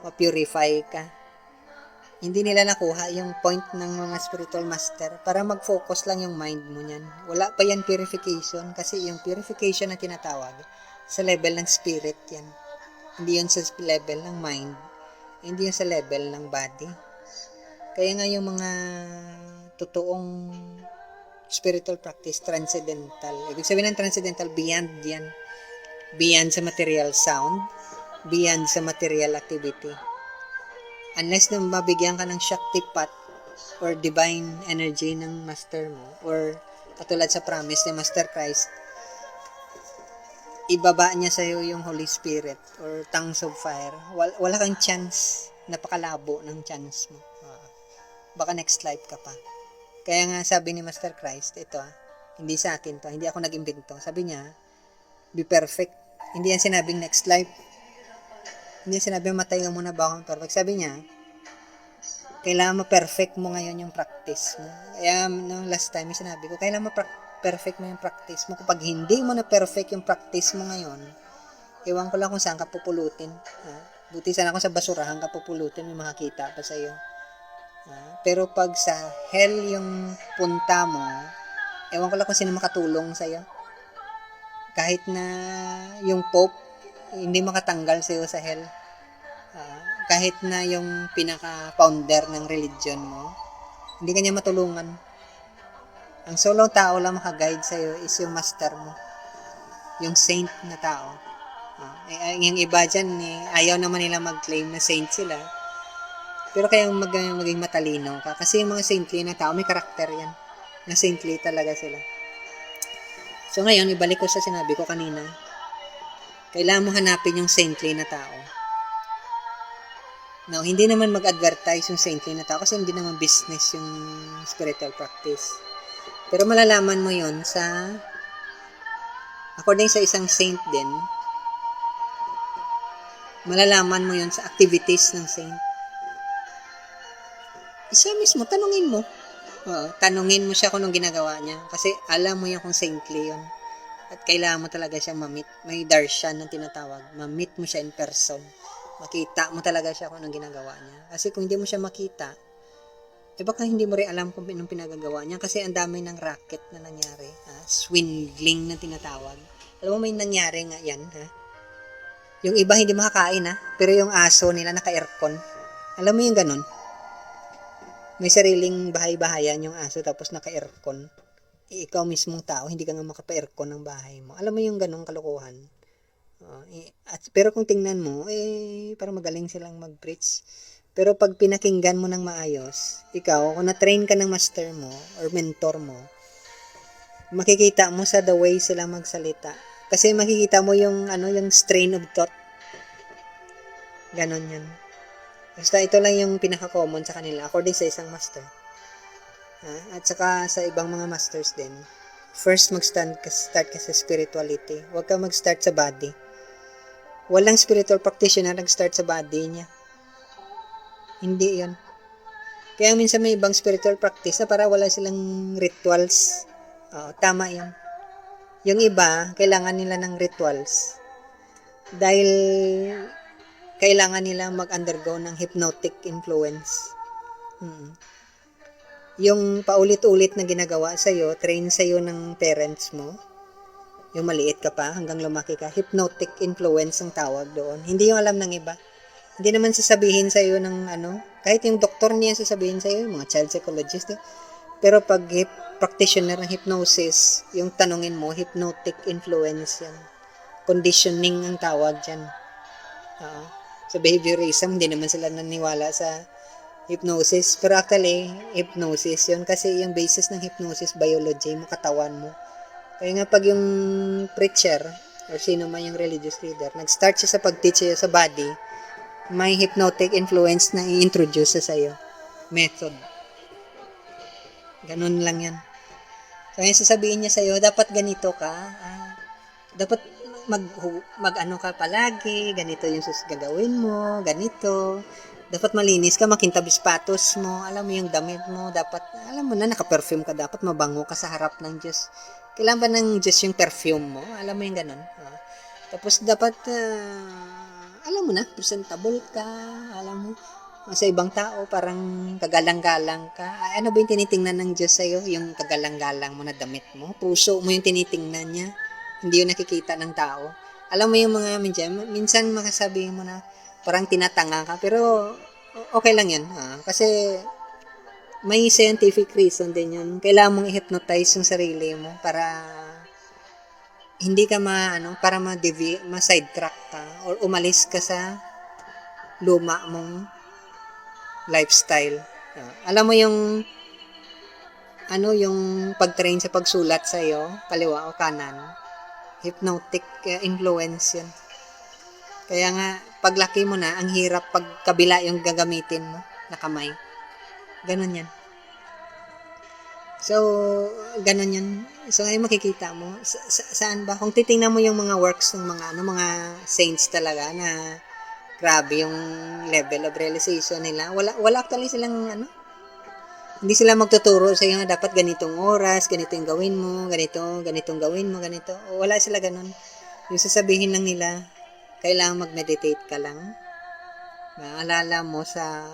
Speaker 1: ma-purify ka. Hindi nila nakuha yung point ng mga spiritual master para mag-focus lang yung mind mo niyan. Wala pa yan purification kasi yung purification na tinatawag sa level ng spirit yan. Hindi yun sa level ng mind. Hindi yun sa level ng body. Kaya nga yung mga totoong spiritual practice, transcendental. Ibig sabihin ng transcendental, beyond yan. Beyond sa material sound, beyond sa material activity. Unless na mabigyan ka ng Shaktipat or divine energy ng master mo or katulad sa promise ni Master Christ, ibaba niya sa iyo yung Holy Spirit or tongues of fire. Wala kang chance, napakalabo ng chance mo. Baka next life ka pa. Kaya nga sabi ni Master Christ, ito hindi sa akin to, hindi ako nag-imbento. Sabi niya, be perfect. Hindi yan sinabing next life. Hindi yan sinabing matay ka muna bago perfect. Sabi niya, kailangan ma-perfect mo ngayon yung practice mo. Kaya no, last time sinabi ko, kailangan ma-perfect mo yung practice mo. Kapag hindi mo na-perfect yung practice mo ngayon, ewan ko lang kung saan ka pupulutin. Buti sana kung sa basurahan ka pupulutin, may makakita pa sa'yo. Pero pag sa hell yung punta mo, ewan ko lang kung sino makatulong sa'yo. Kahit na yung Pope, hindi makatanggal sa'yo sa hell. Kahit na yung pinaka-founder ng religion mo, hindi kanya matulungan. Ang solo tao lang makaguide sa'yo is yung master mo. Yung saint na tao. Yung iba dyan, ayaw naman nila mag-claim na saint sila. Pero kaya maging matalino ka. Kasi yung mga saintly na tao, may karakter yan. Na saintly talaga sila. So ngayon, ibalik ko sa sinabi ko kanina. Kailangan mo hanapin yung saintly na tao. Now, hindi naman mag-advertise yung saintly na tao kasi hindi naman business yung spiritual practice. Pero malalaman mo yon sa, according sa isang saint din, malalaman mo yon sa activities ng saint. Siya mismo, tanungin mo. Tanungin mo siya kung anong ginagawa niya. Kasi alam mo yan kung saintly yun. At kailangan mo talaga siya ma-meet. May darshan na tinatawag. Ma-meet mo siya in person. Makita mo talaga siya kung anong ginagawa niya. Kasi kung hindi mo siya makita, baka hindi mo rin alam kung anong pinagagawa niya. Kasi ang dami ng racket na nangyari. Swindling na tinatawag. Alam mo, may nangyari nga yan. Yung iba hindi makakain, pero yung aso nila naka-aircon. Alam mo yung ganun? May sariling bahay-bahayan yung aso tapos naka-aircon. Ikaw mismong tao, hindi ka nga makapa-aircon ng bahay mo. Alam mo yung ganung kalokohan. Pero kung tingnan mo, parang magaling silang mag-preach. Pero pag pinakinggan mo ng maayos, ikaw, kung na-train ka ng master mo or mentor mo, makikita mo sa the way sila magsalita. Kasi makikita mo yung strain of thought. Ganon yan. Basta ito lang yung pinaka-common sa kanila according sa isang master. At saka sa ibang mga masters din. First, start ka sa spirituality. Huwag ka mag-start sa body. Walang spiritual practitioner nag-start sa body niya. Hindi yan. Kaya minsan may ibang spiritual practice na para wala silang rituals. Tama yan. Yung iba, kailangan nila ng rituals. Dahil kailangan nila mag-undergo ng hypnotic influence. Yung paulit-ulit na ginagawa sa'yo, train sa'yo ng parents mo, yung maliit ka pa, hanggang lumaki ka, hypnotic influence ang tawag doon. Hindi yung alam ng iba. Hindi naman sasabihin sa'yo ng kahit yung doktor niya sasabihin sa'yo, yung mga child psychologist, pero pag practitioner ng hypnosis, yung tanungin mo, hypnotic influence yan. Conditioning ang tawag dyan. Sa behaviorism, hindi naman sila naniwala sa hypnosis. Pero actually, hypnosis yun. Kasi yung basis ng hypnosis, biology mo, katawan mo. Kaya nga pag yung preacher, or sino man yung religious leader, nag-start siya sa pag-teach siya sa body, may hypnotic influence na i-introduce sa sa'yo. Method. Ganun lang yan. So, yung sasabihin niya sa'yo, dapat ganito ka, dapat mag-ano ka palagi, ganito yung gagawin mo, ganito. Dapat malinis ka, makintab sapatos mo, alam mo yung damit mo, dapat, alam mo na, naka-perfume ka, dapat mabango ka sa harap ng Diyos. Kailan ba ng Diyos yung perfume mo? Alam mo yung ganun. Tapos dapat, alam mo na, presentable ka, alam mo, sa ibang tao, parang kagalang-galang ka. Ano ba yung tinitingnan ng Diyos sa'yo? Yung kagalang-galang mo na damit mo? Puso mo yung tinitingnan niya. Hindi yung nakikita ng tao. Alam mo yung mga minsan makasabihin mo na parang tinatanga ka, pero okay lang yan. Kasi may scientific reason din yun. Kailangan mong i-hypnotize yung sarili mo para hindi ka para ma-sidetrack ka or umalis ka sa luma mong lifestyle. Alam mo yung yung pag-train sa pagsulat sa iyo, kaliwa o kanan, hypnotic influence yun. Kaya nga, paglaki mo na, ang hirap pag kabila yung gagamitin mo na kamay. Ganun yan. So, ganun yun. So, ngayon makikita mo, saan ba? Kung titingnan mo yung mga works ng mga saints talaga na grabe yung level of realization nila. Wala actually silang hindi sila magtuturo sa iyo na dapat ganitong oras, ganito yung gawin mo, ganitong gawin mo, ganito. Wala sila ganun. Yung sasabihin lang nila, kailangan mag-meditate ka lang. Maalala mo sa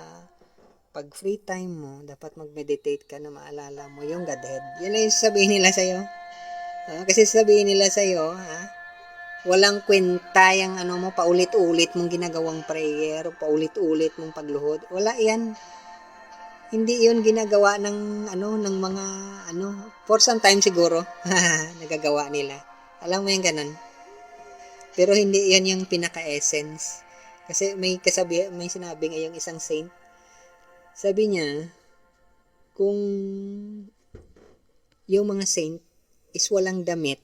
Speaker 1: pag free time mo, dapat mag-meditate ka na maalala mo yung Godhead. Yan lang yung sasabihin nila sa'yo. Kasi sasabihin nila sa'yo, walang kwenta yung mo, paulit-ulit mong ginagawang prayer, paulit-ulit mong pagluhod. Wala yan. Hindi 'yun ginagawa ng ng mga for some time siguro nagagawa nila. Alam mo 'yung ganun. Pero hindi 'yan yung pinaka-essence. Kasi may sinabi ngayong isang saint. Sabi niya, kung yung mga saint is walang damit,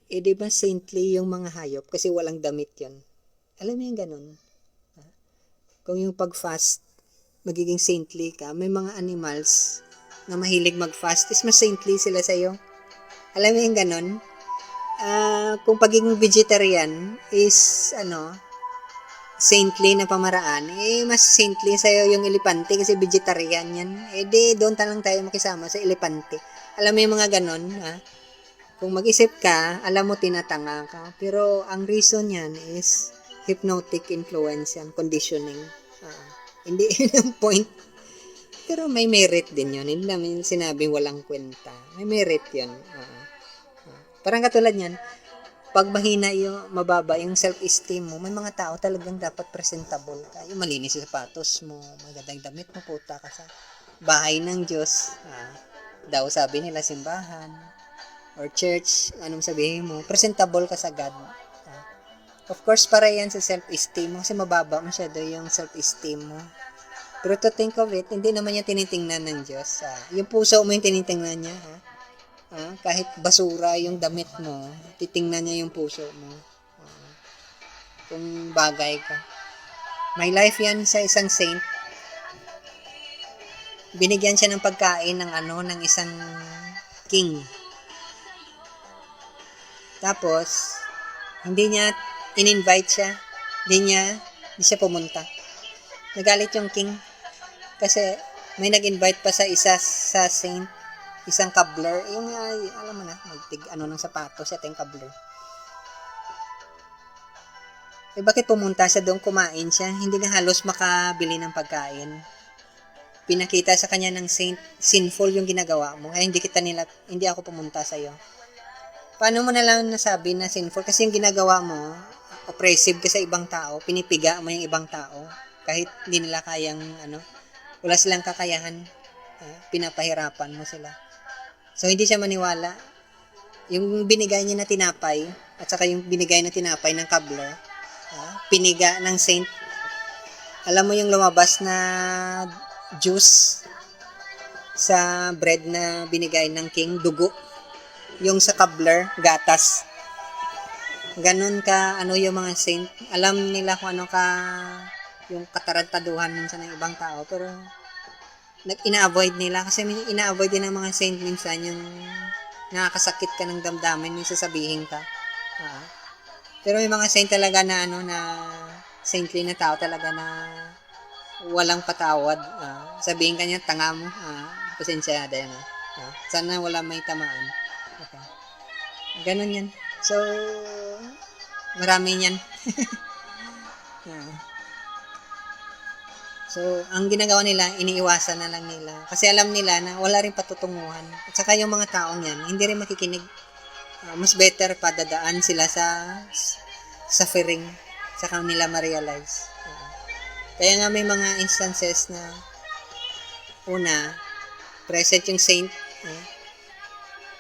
Speaker 1: di ba saintly yung mga hayop kasi walang damit 'yon. Alam mo 'yung ganun. Kung yung pag-fast magiging saintly ka, may mga animals na mahilig mag-fast, is mas saintly sila sa'yo. Alam mo yung ganon? Kung pagiging vegetarian is, saintly na pamaraan, mas saintly sa'yo yung elepante kasi vegetarian yan. Di, doon talang tayo makisama sa elepante. Alam mo yung mga ganon, Kung mag-isip ka, alam mo tinatanga ka. Pero ang reason yan is hypnotic influence yan, conditioning. Hindi yun ang point. Pero may merit din yun. Hindi namin sinabing walang kwenta. May merit yun. Parang katulad yan, pag mahina yung mababa yung self-esteem mo, may mga tao talagang dapat presentable ka. Yung malinis yung sapatos mo, magandang damit mo, puta ka sa bahay ng Diyos. Daw sabi nila simbahan or church, anong sabihin mo, presentable ka sa God. Of course, para yan sa self-esteem mo kasi mababa masyado yung self-esteem mo. Pero to think of it, hindi naman yan tinitingnan ng Diyos. Yung puso mo yung tinitingnan niya. Kahit basura yung damit mo, titingnan niya yung puso mo. Kung bagay ka. May life yan sa isang saint. Binigyan siya ng pagkain ng isang king. Tapos, hindi niya in-invite siya. Hindi siya pumunta. Nagalit yung king kasi may nag-invite pa sa saint, isang cobbler. Yung alam mo na, magtig ng sapatos siya, yung cobbler. Bakit pumunta siya doon, kumain siya? Hindi nga halos makabili ng pagkain. Pinakita sa kanya ng saint, sinful yung ginagawa mo. Kaya hindi ako pumunta sa iyo. Paano mo na lang nasabi na sinful? Kasi yung ginagawa mo, oppressive ka sa ibang tao, pinipiga mo yung ibang tao, kahit hindi nila kayang, wala silang kakayahan, pinapahirapan mo sila. So, hindi siya maniwala. Yung binigay niya na tinapay, at saka yung binigay na tinapay ng cobbler, piniga ng saint. Alam mo yung lumabas na juice sa bread na binigay ng king, dugo. Yung sa cobbler, gatas. Ganon ka, yung mga saint. Alam nila kung yung katarantaduhan minsan ng ibang tao. Pero, ina-avoid nila. Kasi ina-avoid din ng mga saint minsan yung nakakasakit ka ng damdamin, yung sasabihin ka. Pero may mga saint talaga na, na saintly na tao talaga na walang patawad. Sabihin ka niya, tanga mo. Pasensyada yan. Sana wala may tamaan. Okay. Ganon yan. So, marami yan. So, ang ginagawa nila, iniiwasan na lang nila. Kasi alam nila na wala rin patutunguhan. At saka yung mga taong yan, hindi rin makikinig. Mas better pa dadaan sila sa suffering sa kanila ma-realize. Kaya nga may mga instances na una, present yung saint,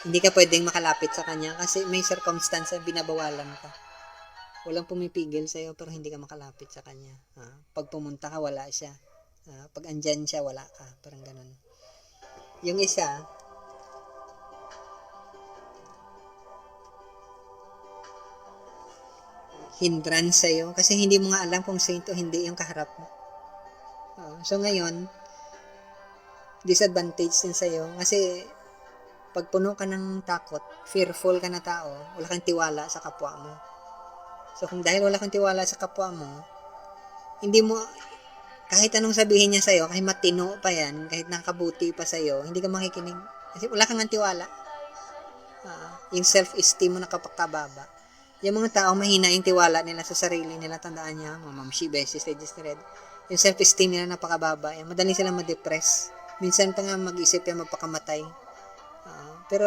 Speaker 1: hindi ka pwedeng makalapit sa kanya kasi may circumstance na binabawalan ka. Walang pumipigil sa'yo pero hindi ka makalapit sa kanya. Pag pumunta ka, wala siya. Pag andyan siya, wala ka. Parang ganun. Yung isa, hindrance sa'yo kasi hindi mo nga alam kung saint o hindi yung kaharap mo. So ngayon, disadvantage din sa'yo kasi Pag puno ka ng takot, fearful ka na tao, wala kang tiwala sa kapwa mo. So, kung dahil wala kang tiwala sa kapwa mo, hindi mo, kahit anong sabihin niya sa'yo, kahit matino pa yan, kahit nakabuti pa sa'yo, hindi ka makikinig. Kasi wala kang tiwala. Yung self-esteem mo nakapagkababa. Yung mga tao, mahina yung tiwala nila sa sarili nila. Tandaan niya, mga mamshi, beses, stages ni Red. Yung self-esteem nila napakababa. Madali silang ma-depress. Minsan pa nga mag-isip yan magpakamatay. Pero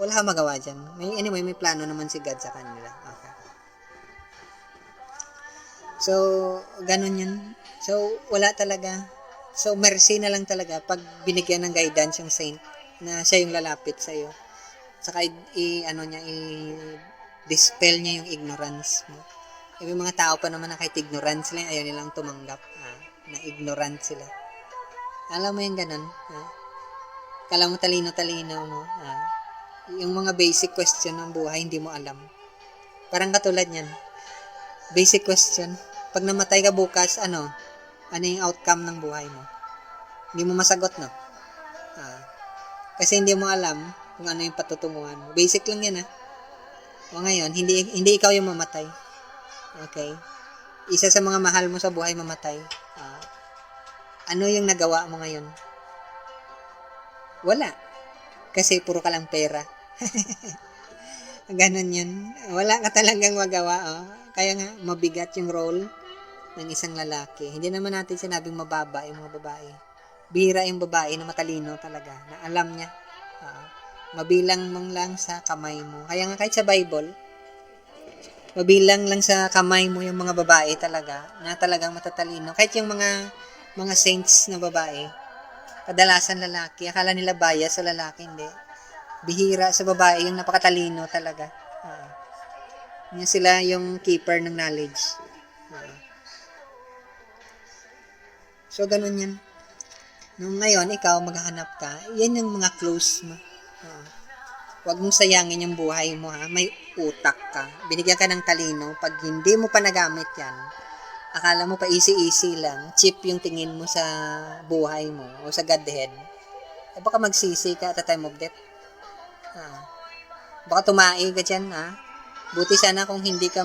Speaker 1: wala kang magawa dyan. Anyway, may plano naman si God sa kanila. Okay. So, ganun yun. So, wala talaga. So, mercy na lang talaga pag binigyan ng guidance yung saint na siya yung lalapit sa'yo. Saka dispel niya yung ignorance mo. Yung mga tao pa naman na kahit ignorance sila, ayaw nilang tumanggap na ignorant sila. Alam mo yung ganun? Kala mo talino-talino mo. Yung mga basic question ng buhay, hindi mo alam. Parang katulad yan. Basic question. Pag namatay ka bukas, ano yung outcome ng buhay mo? Hindi mo masagot, no? Kasi hindi mo alam kung ano yung patutunguhan mo. Basic lang yan, O ngayon, hindi ikaw yung mamatay. Okay? Isa sa mga mahal mo sa buhay mamatay. Ano yung nagawa mo ngayon? Wala. Kasi puro ka lang pera. Ganon yun. Wala ka talagang magawa. Kaya nga, mabigat yung role ng isang lalaki. Hindi naman natin sinabing mababa yung mga babae. Bihira yung babae na matalino talaga. Na alam niya. Mabilang mong lang sa kamay mo. Kaya nga kahit sa Bible, mabilang lang sa kamay mo yung mga babae talaga na talagang matatalino. Kahit yung mga saints na babae, kadalasan lalaki. Akala nila bias sa lalaki, hindi. Bihira sa babae yung napakatalino talaga. Yan sila yung keeper ng knowledge. So, ganun yan. Nung ngayon, ikaw maghahanap ka, yan yung mga close mo. Huwag mong sayangin yung buhay mo, May utak ka. Binigyan ka ng talino. Pag hindi mo pa nagamit yan, akala mo pa easy-easy lang, cheap yung tingin mo sa buhay mo o sa Godhead, baka magsisi ka at the time of death. Baka tumai ka dyan, Buti sana kung hindi ka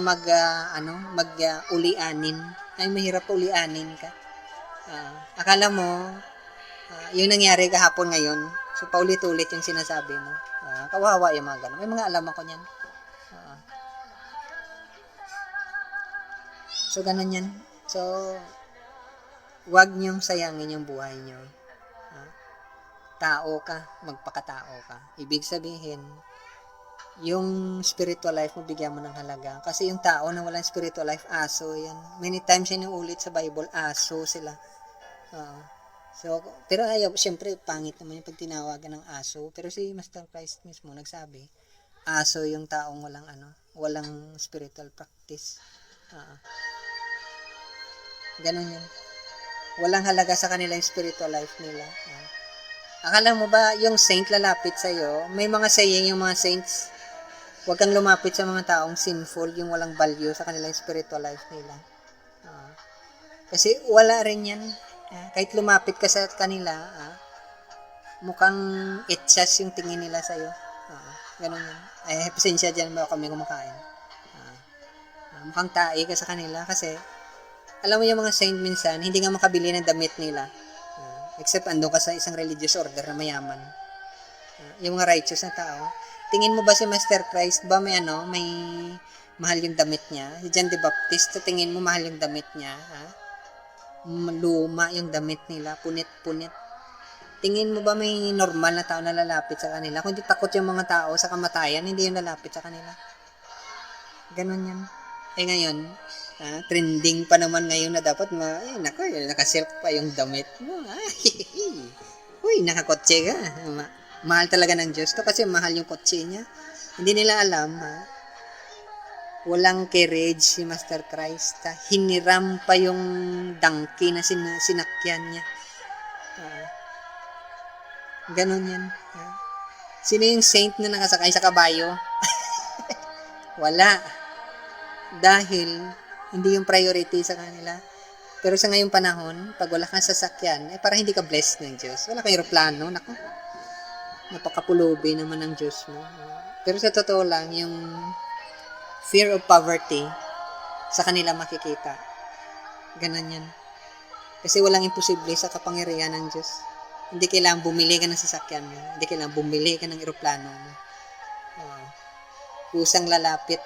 Speaker 1: ulianin. Ay, mahirap ulianin ka. Akala mo, yung nangyari kahapon ngayon, so paulit-ulit yung sinasabi mo. Kawawa yung mga ganun. May mga alam ako niyan. So, ganun yan. So, wag niyong sayangin yung buhay niyo. Tao ka, magpakatao ka. Ibig sabihin, yung spiritual life mo, bigyan mo ng halaga. Kasi yung tao na walang spiritual life, aso yan. Many times yun yung ulit sa Bible, aso sila. Pero siyempre, pangit naman yung pag tinawagan ng aso. Pero si Master Christ mismo nagsabi, aso yung taong walang spiritual practice. Ganun yun. Walang halaga sa kanila yung spiritual life nila. Akala mo ba yung saint lalapit sa'yo? May mga saying yung mga saints, huwag kang lumapit sa mga taong sinful, yung walang value sa kanila yung spiritual life nila. Kasi wala rin yan. Kahit lumapit ka sa kanila, mukhang itchas yung tingin nila sa'yo. Ganun yan. Pasensya dyan ba kami kumakain. Mukhang tae ka sa kanila kasi alam mo yung mga saint minsan, hindi nga makabili ng damit nila. Except andun ka sa isang religious order na mayaman. Yung mga righteous na tao. Tingin mo ba si Master Christ ba may mahal yung damit niya? Si John the Baptist, tingin mo mahal yung damit niya? Luma yung damit nila, punit-punit. Tingin mo ba may normal na tao na lalapit sa kanila? Kung di takot yung mga tao sa kamatayan, hindi yung lalapit sa kanila. Ganon yan. Ngayon, trending pa naman ngayon na dapat nakasilk pa yung damit mo. Uy, nakakotse ka. Mahal talaga ng Diyos to kasi mahal yung kotse niya. Hindi nila alam, walang carriage si Master Christ. Hiniram pa yung donkey na sinakyan niya. Ganon yan. Sino yung saint na nakasakay sa kabayo? Wala. Dahil hindi yung priority sa kanila. Pero sa ngayong panahon, pag wala kang sasakyan, para hindi ka blessed ng Diyos. Wala kang aeroplano, naku. napakapulubi naman ng Diyos mo. Pero sa totoo lang, yung fear of poverty, sa kanila makikita. Ganon yan. Kasi walang imposible sa kapangyarihan ng Diyos. Hindi kailangan bumili ka ng sasakyan mo. Hindi kailangan bumili ka ng eroplano mo. Kusang lalapit.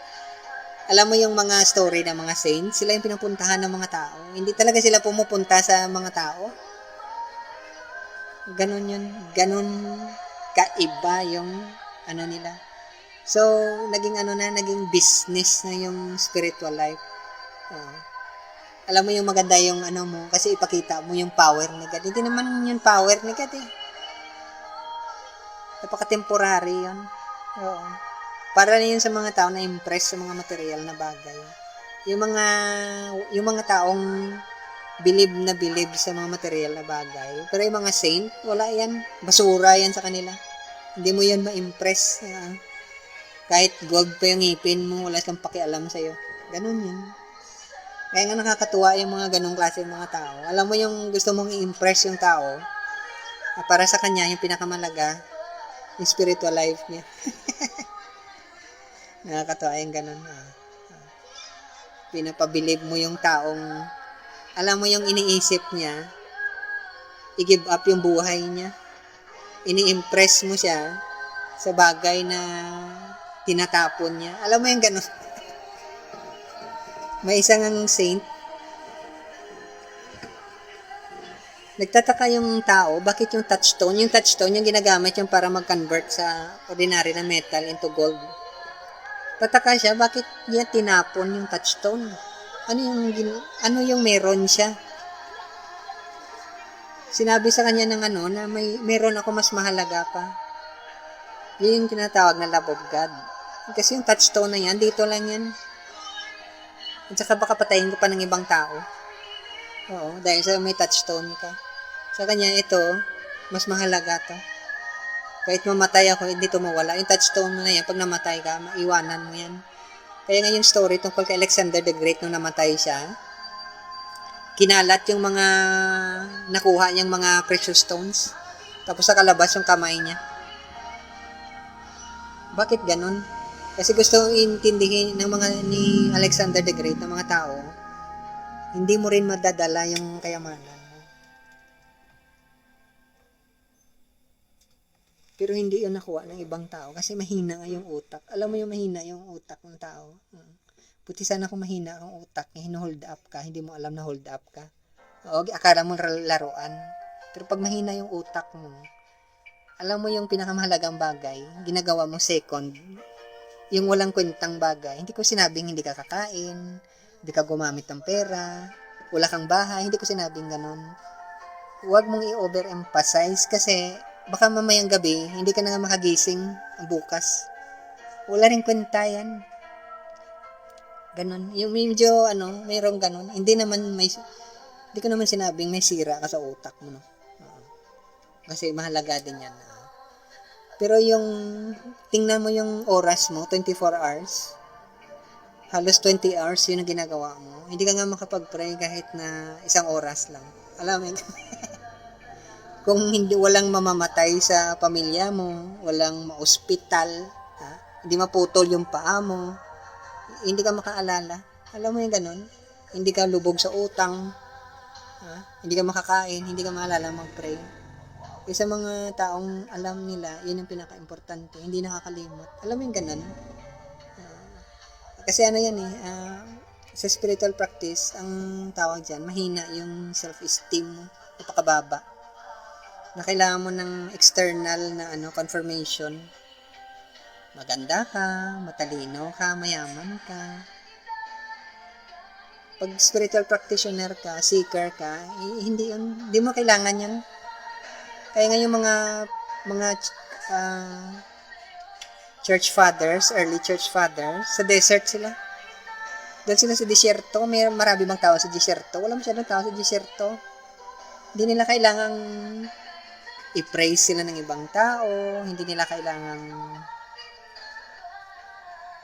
Speaker 1: Alam mo yung mga story ng mga saints, sila yung pinupuntahan ng mga tao. Hindi talaga sila pumupunta sa mga tao. Ganon yun. Ganon kaiba yung ano nila. So, naging business na yung spiritual life. Alam mo yung maganda yung ano mo, kasi ipakita mo yung power ni God. Hindi naman yung power ni God eh. Napaka-temporary yun. Oo. Para na yun sa mga tao na impress sa mga material na bagay. Yung mga taong believe sa mga material na bagay. Pero yung mga saint, wala yan. Basura yan sa kanila. Hindi mo yan ma-impress. Kahit gold pa yung ngipin mo, wala kang pakialam sa'yo. Ganun yun. Kaya nga nakakatuwa yung mga ganung klase ng mga tao. Alam mo yung gusto mong i-impress yung tao, para sa kanya, yung pinakamalaga, yung spiritual life niya. Nakakatuwa yung ganun. Pinapabilib mo yung taong, alam mo yung iniisip niya, i-give up yung buhay niya. Ini-impress mo siya sa bagay na tinatapon niya. Alam mo yung ganun. May isang saint, nagtataka yung tao, bakit yung touchstone yung ginagamit yung para mag-convert sa ordinary na metal into gold. Tataka siya, bakit niya tinapon yung touchstone? Ano yung meron siya? Sinabi sa kanya ng na meron ako mas mahalaga pa. Yun yung tinatawag na love of God. Kasi yung touchstone na yan, dito lang yan. At saka baka patayin ko pa ng ibang tao. Oo, dahil sa may touchstone ka. Sa kanya, ito, mas mahalaga to. Kahit mamatay ako, hindi to mawala. Yung touchstone mo na yan, pag namatay ka, maiwanan mo yan. Kaya nga yung story tungkol kay Alexander the Great nung namatay siya, kinalat yung mga nakuha niyang mga precious stones. Tapos sa kalabas yung kamay niya. Bakit ganun? Kasi gusto intindihin ng mga ni Alexander the Great, ng mga tao, hindi mo rin madadala yung kayamanan. Pero hindi yun nakuha ng ibang tao kasi mahina nga yung utak. Alam mo yung mahina yung utak ng tao. Puti sana kung mahina ang utak, hino-hold up ka, hindi mo alam na hold up ka. O, akala mo laruan. Pero pag mahina yung utak mo, alam mo yung pinakamahalagang bagay, ginagawa mo second, yung walang kwentang bagay. Hindi ko sinabing hindi ka kakain, hindi ka gumamit ng pera, wala kang bahay, hindi ko sinabing ganun. Huwag mong i-overemphasize kasi baka mamayang gabi, hindi ka na nga makagising ang bukas. Wala rin kwenta yan. Ganon. Yung medyo, mayroong ganon. Hindi ko naman sinabing may sira ka sa utak mo, no? Kasi mahalaga din yan. Pero yung, tingnan mo yung oras mo, 24 hours, halos 20 hours yun ang ginagawa mo. Hindi ka nga makapag-pray kahit na isang oras lang. Alam mo, kung walang mamamatay sa pamilya mo, walang ma-hospital, hindi maputol yung paa mo, hindi ka makaalala. Alam mo yung ganun? Hindi ka lubog sa utang, hindi ka makakain, hindi ka maalala mag-pray. Sa mga taong alam nila, yun yung pinaka-importante, hindi nakakalimot. Alam mo yung ganun? Kasi yan sa spiritual practice, ang tawag dyan, mahina yung self-esteem mo, napakababa. Na kailangan mo ng external na confirmation. Maganda ka, matalino ka, mayaman ka. Pag spiritual practitioner ka, seeker ka, hindi mo kailangan yan. Kaya nga yung mga church fathers, early church fathers, sa desert sila. Dahil sila sa disyerto, may marami bang tao sa disyerto? Wala masyadong tao sa disyerto. Hindi nila kailangang i-praise sila ng ibang tao, hindi nila kailangang,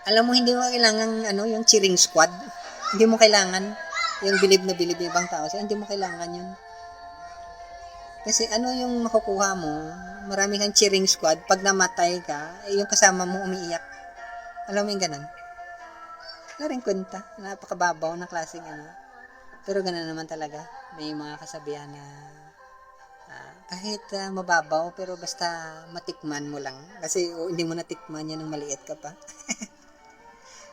Speaker 1: alam mo, hindi mo kailangan yung cheering squad, hindi mo kailangan yung bilib na bilib ng ibang tao, so hindi mo kailangan yun. Kasi ano yung makukuha mo, marami kang cheering squad, pag namatay ka, yung kasama mo umiiyak. Alam mo yung ganun? Wala rin kwenta, napakababaw na klaseng ano. Pero ganun naman talaga, may mga kasabihan na kahit mababaw, pero basta matikman mo lang. Kasi hindi mo natikman yan nung maliit ka pa.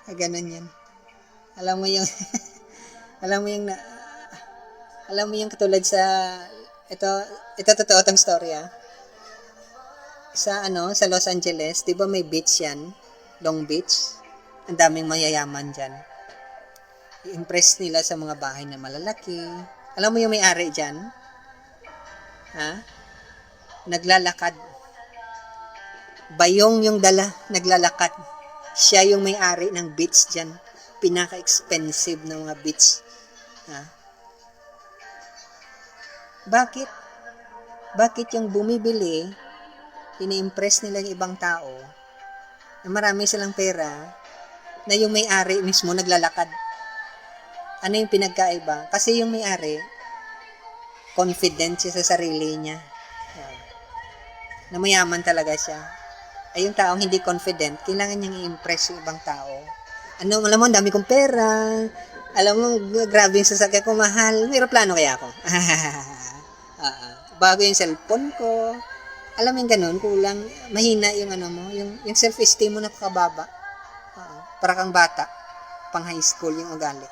Speaker 1: Ganun yan. Alam mo yung, alam mo yung, alam mo yung katulad sa, ito totoo tong story sa Los Angeles, di ba may beach yan? Long Beach. Ang daming mayayaman dyan. I-impress nila sa mga bahay na malalaki. Alam mo yung may-ari dyan? Naglalakad. Bayong yung dala, naglalakad. Siya yung may-ari ng beach dyan. Pinaka-expensive ng mga beach. Bakit? Bakit yung bumibili, ini-impress nila yung ibang tao, na marami silang pera, na yung may-ari mismo naglalakad? Ano yung pinagkaiba? Kasi yung may-ari, confident siya sa sarili niya. Na mayaman talaga siya. Ay yung taong hindi confident, kailangan niyang i-impress yung ibang tao. Alam mo, dami kong pera. Alam mo, grabe yung sasakyan ko, mahal. May aeroplano kaya ako. Bago yung cellphone ko. Alam mo yung ganun, kulang, mahina yung yung self-esteem mo napakababa. Para kang bata, pang high school yung ugali.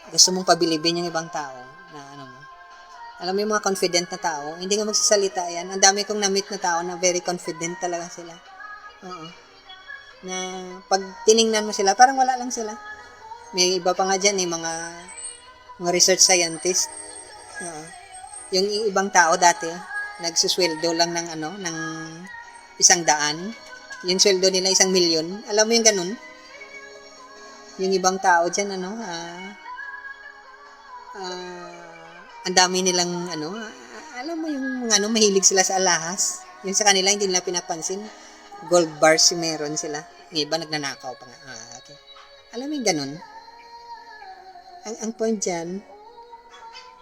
Speaker 1: Gusto mong pabilibin yung ibang tao na alam mo yung mga confident na tao, hindi nga magsasalita yan. Ang dami kong na-meet na tao na very confident talaga sila. Na pag tiningnan mo sila, parang wala lang sila. May iba pa nga dyan, mga research scientist. Yung ibang tao dati, nagsusweldo lang ng 100. Yung sweldo nila 1,000,000. Alam mo yung ganun? Yung ibang tao dyan, ang dami nilang alam mo yung mahilig sila sa alahas. Yung sa kanila hindi nila pinapansin. Gold bars yung meron sila. Yung iba nagnanakaw pa nga. Okay. Alam mo yung ganun? Ang point dyan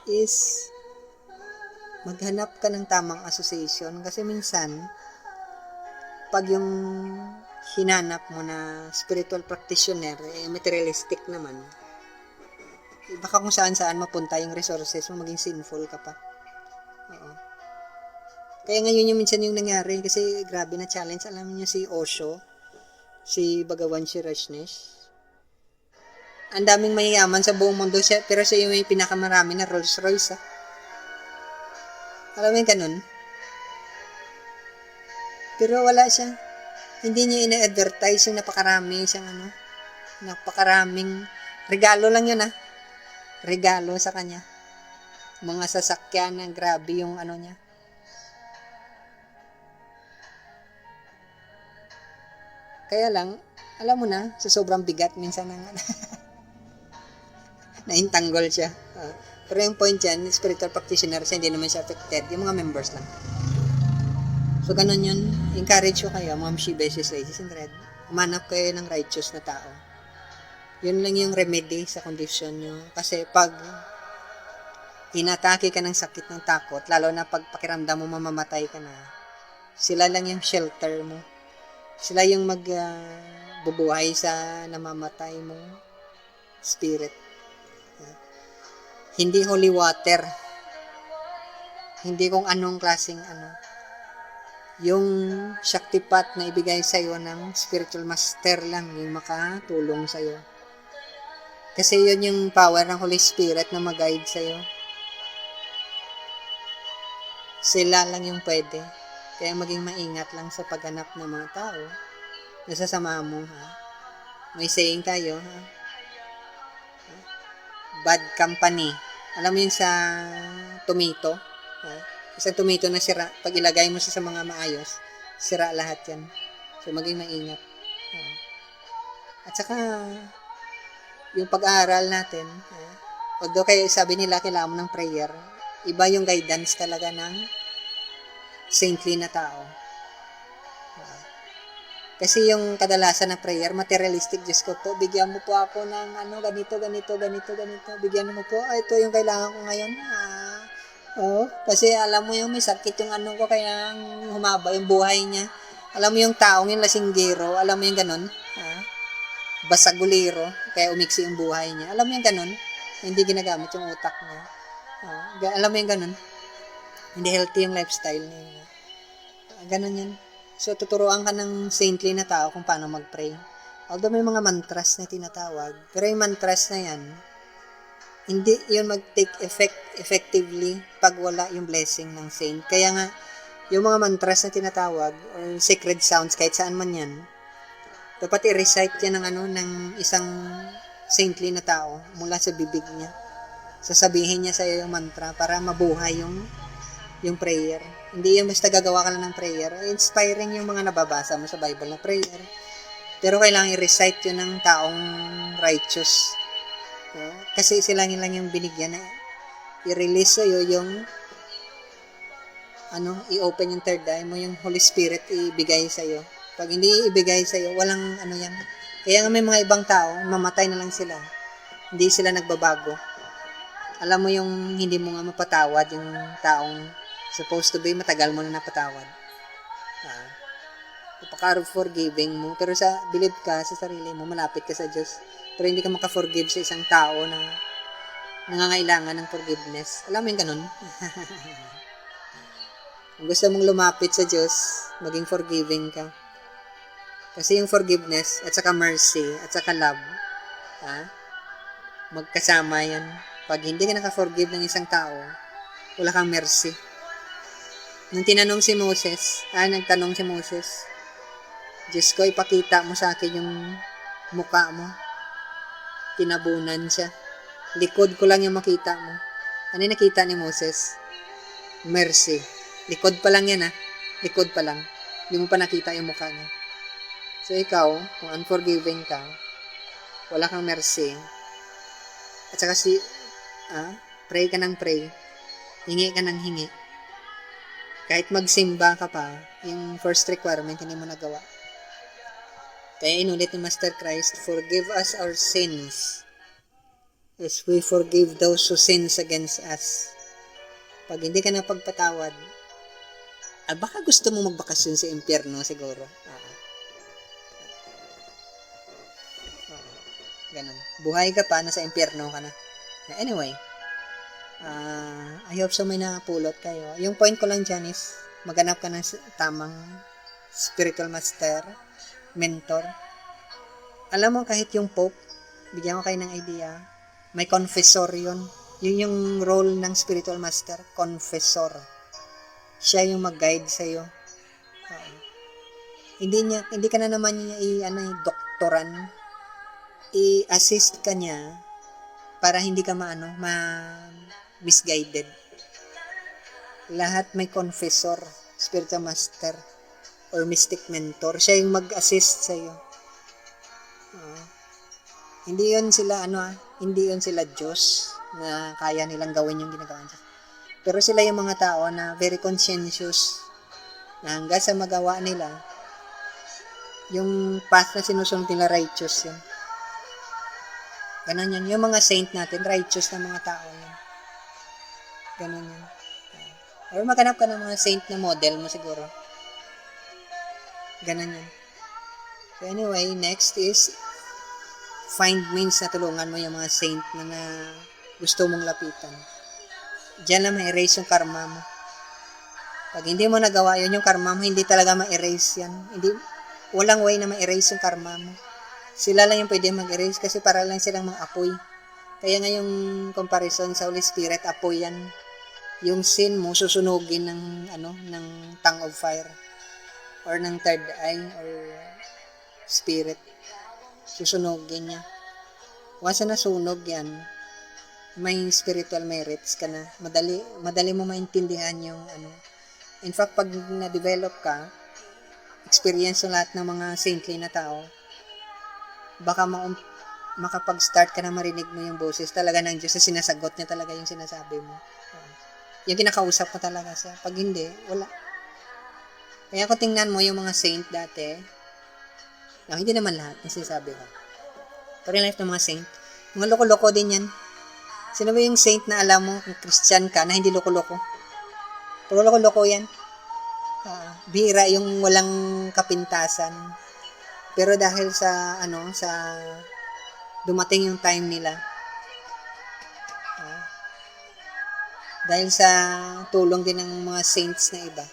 Speaker 1: is maghanap ka ng tamang association kasi minsan pag yung hinanap mo na spiritual practitioner materialistic naman, baka kung saan mapunta yung resources mo, maging sinful ka pa. Kaya ngayon yung minsan yung nangyari, kasi grabe na challenge. Alam niyo si Osho, si Bhagawan Sri Rajneesh. Ang daming mayayaman sa buong mundo siya, pero siya yung may pinakamarami na Rolls Royce. Alam mo yung ganun? Pero wala siya. Hindi niya ina-advertise yung napakarami siyang napakaraming regalo lang yun regalo sa kanya. Mga sasakyan na grabe yung niya. Kaya lang, alam mo na, sa sobrang bigat minsan naintanggol siya. Pero yung point dyan, spiritual practitioner siya, hindi naman siya affected. Yung mga members lang. So, ganun yun. Encourage ko kayo, mga Mshibeshis, ladies in red. Umanap kayo ng righteous na tao. Yun lang yung remedy sa condition nyo. Kasi pag inatake ka ng sakit ng takot, lalo na pag pakiramdam mo mamamatay ka na, sila lang yung shelter mo. Sila yung magbubuhay sa namamatay mong spirit. Hindi holy water. Hindi kung anong klaseng yung Shaktipat na ibigay sa'yo ng spiritual master lang yung makatulong sa'yo. Kasi yun yung power ng Holy Spirit na mag-guide sa'yo. Sila lang yung pwede. Kaya maging maingat lang sa paghanap ng mga tao na sasama mo, May saying tayo, Bad company. Alam mo yun sa tomato? Isang tomato na sira, pag ilagay mo siya sa mga maayos, sira lahat yan. So, maging maingat. At saka, yung pag-aaral natin, although kaya sabi nila kailangan mo ng prayer, iba yung guidance talaga ng saintly na tao. Kasi yung kadalasan na prayer, materialistic, Diyos ko po, bigyan mo po ako ng ganito. Bigyan mo po, ito yung kailangan ko ngayon. Oo, kasi alam mo yung may sakit yung ano ko, kaya humaba yung buhay niya. Alam mo yung taong yung lasinggero, alam mo yung ganun? Ha? Basagulero, kaya umiksi yung buhay niya. Alam mo yung ganun? Hindi ginagamit yung utak niya. Alam mo yung ganun? Hindi healthy yung lifestyle niya. Ganun yun. So, tuturuan ka ng saintly na tao kung paano mag-pray. Although may mga mantras na tinatawag, pero yung mantras na yan, hindi yun mag-take effectively pag wala yung blessing ng saint. Kaya nga, yung mga mantras na tinatawag, or sacred sounds, kahit saan man yan, dapat i-recite yan ng, ng isang saintly na tao mula sa bibig niya. Sasabihin niya sa'yo yung mantra para mabuhay yung prayer. Hindi yung basta gagawa ka lang ng prayer. Inspiring yung mga nababasa mo sa Bible na prayer. Pero kailangan i-recite yun ng taong righteous. Kasi sila lang yung binigyan na i-release sa'yo yung i-open yung third eye mo, yung Holy Spirit ibigay sa'yo. Pag hindi ibigay sa'yo, walang yan. Kaya nga may mga ibang tao, mamatay na lang sila. Hindi sila nagbabago. Alam mo yung hindi mo nga mapatawad yung taong supposed to be matagal mo na napatawad. Napaka-forgiving mo. Pero believe ka sa sarili mo, malapit ka sa Diyos. Pero hindi ka maka-forgive sa isang tao na nangangailangan ng forgiveness. Alam mo yung ganun? Kung gusto mong lumapit sa Diyos, maging forgiving ka. Kasi yung forgiveness, at saka mercy, at saka love, magkasama yan. Pag hindi ka naka-forgive ng isang tao, wala kang mercy. Nung tinanong si Moses, nagtanong si Moses, Diyos ko, ipakita mo sa akin yung mukha mo. Tinabunan siya. Likod ko lang yung makita mo. Ano yung nakita ni Moses? Mercy. Likod pa lang yan, Likod pa lang. Hindi mo pa nakita yung mukha niya. So, ikaw, kung unforgiving ka, wala kang mercy. At saka pray ka ng pray. Hingi ka ng hingi. Kahit magsimba ka pa, yung first requirement, hindi mo nagawa. Kaya inulit ni Master Christ, forgive us our sins as we forgive those who sins against us. Pag hindi ka napagpatawad, baka gusto mo magbakasyon sa impyerno siguro. Ganun. Buhay ka pa, nasa impyerno ka na. Anyway, I hope so may napulot kayo. Yung point ko lang dyan is, maghanap ka ng tamang spiritual master, mentor. Alam mo, kahit yung Pope, bigyan ko kayo ng idea, may confessor yun. Yun yung role ng spiritual master, confessor. Siya yung mag-guide sa'yo. Hindi ka na naman niya doktoran. I-assist ka niya para hindi ka misguided. Lahat may confessor, spiritual master, or mystic mentor. Siya yung mag-assist sa'yo. Hindi yun sila Diyos na kaya nilang gawin yung ginagawa niya. Pero sila yung mga tao na very conscientious na hanggang sa magawa nila yung path na sinusunod nila righteous yun. Ganun yun. Yung mga saint natin, righteous na mga tao yun. Ganun yun. Or maghanap ka ng mga saint na model mo siguro. Ganun yun. So anyway, next is find means na tulungan mo yung mga saint na gusto mong lapitan. Diyan lang ma-erase yung karma mo. Pag hindi mo nagawa yun, yung karma mo, hindi talaga ma-erase yan. Walang way na ma-erase yung karma mo. Sila lang yung pwede mag-erase kasi para lang silang mga apoy. Kaya nga yung comparison sa Holy Spirit, apoy yan. Yung sin mo, susunugin ng tongue of fire or ng third eye or spirit. Susunogin niya. Once na nasunog yan, may spiritual merits ka na. Madali mo maintindihan yung In fact, pag na-develop ka, experience ng lahat ng mga saintly na tao, baka makapag-start ka na marinig mo yung boses talaga ng Diyos na sinasagot niya talaga yung sinasabi mo. Yung kinakausap mo talaga siya. Pag hindi, wala. Kaya kung tingnan mo yung mga saint dati, hindi naman lahat ng sinasabi ko. Pero yung life ng mga saint, mga loko-loko din yan. Sino ba yung saint na alam mo kung Christian ka na hindi loko-loko? Puro loko-loko yan. Bihira yung walang kapintasan. Pero dahil sa dumating yung time nila, dahil sa tulong din ng mga saints na iba,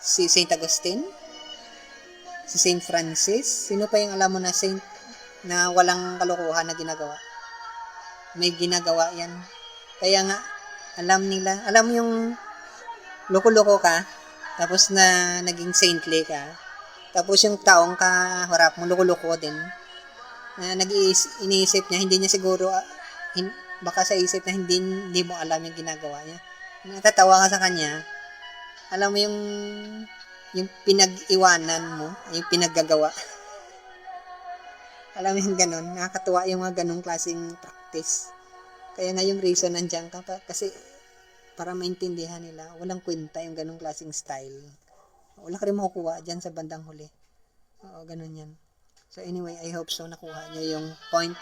Speaker 1: si Saint Agustin, si Saint Francis, sino pa yung alam mo na saint na walang kalokohan na ginagawa? May ginagawa yan. Kaya nga, alam mo yung loko-loko ka, tapos na naging saintly ka, tapos yung taong kaharap mo, loko-loko din, na iniisip niya, hindi niya siguro, baka sa isip na hindi mo alam yung ginagawa niya. Natatawa ka sa kanya, alam mo yung pinag-iwanan mo, yung pinaggagawa. Alam mo yung ganun, nakakatuwa yung mga ganung klaseng practice. Kaya nga yung reason nandiyan ka pa, kasi para maintindihan nila, walang kwenta yung ganung klaseng style. Wala ka rin makukuha dyan sa bandang huli. Oo, ganun yan. So anyway, I hope so nakuha nyo yung point.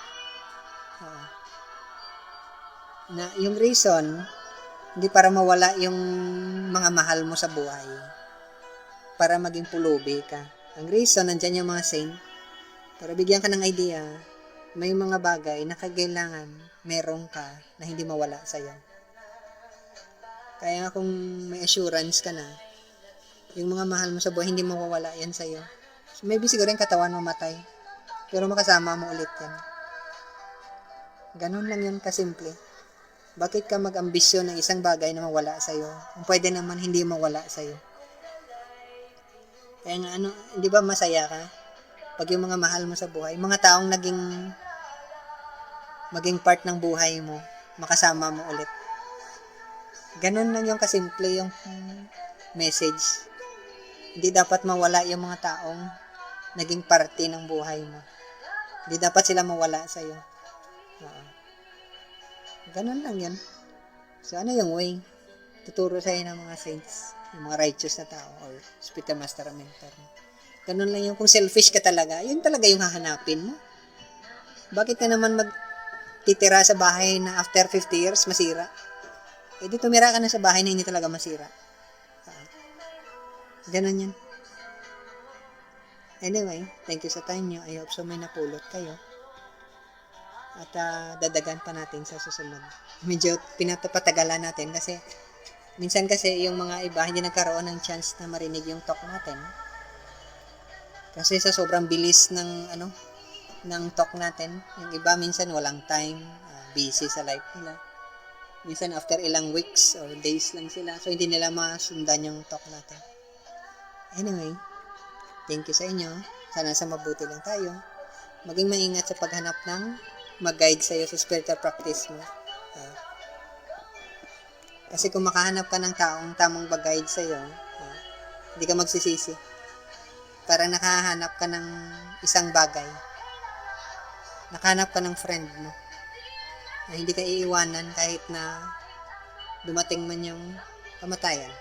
Speaker 1: Na yung reason, hindi para mawala yung mga mahal mo sa buhay. Para maging pulubi ka. Ang reason, nandyan yung mga saint. Para bigyan ka ng idea, may mga bagay na kailangan meron ka na hindi mawala sa'yo. Kaya kung may assurance ka na, yung mga mahal mo sa buhay, hindi mawawala yan sa'yo. So maybe siguro yung katawan mamatay. Pero makasama mo ulit yan. Ganun lang yun kasimple. Bakit ka mag-ambisyon ng isang bagay na mawala sa'yo? Kung pwede naman hindi mawala sa'yo. Kaya nga hindi ba masaya ka? Pag yung mga mahal mo sa buhay, mga taong maging part ng buhay mo, makasama mo ulit. Ganun lang yung kasimple yung message. Hindi dapat mawala yung mga taong naging parte ng buhay mo. Hindi dapat sila mawala sa'yo. Ganun lang yun. So, ano yung way? Tuturo sa'yo ng mga saints, yung mga righteous na tao, or spiritual master or mentor. Ganun lang yung, kung selfish ka talaga, yun talaga yung hahanapin mo. Bakit ka naman magtitira sa bahay na after 50 years, masira? Eh, di tumira ka na sa bahay na hindi talaga masira. Ganun yan. Anyway, thank you sa time nyo. I hope so may napulot kayo. At dadagan pa natin sa susunod. Medyo pinapatagalan natin kasi minsan kasi yung mga iba hindi nagkaroon ng chance na marinig yung talk natin. Kasi sa sobrang bilis ng talk natin, yung iba minsan walang time, busy sa life nila. Minsan after ilang weeks or days lang sila, so hindi nila masundan yung talk natin. Anyway, thank you sa inyo. Sana sa mabuti lang tayo. Maging maingat sa paghanap ng mag-guide sa'yo sa spiritual practice mo. Kasi kung makahanap ka ng taong tamang mag-guide sa'yo, hindi ka magsisisi. Para nakahanap ka ng isang bagay. Nakahanap ka ng friend mo. Na hindi ka iiwanan kahit na dumating man yung kamatayan.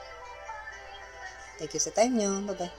Speaker 1: Thank you sa time nyo. Bye-bye.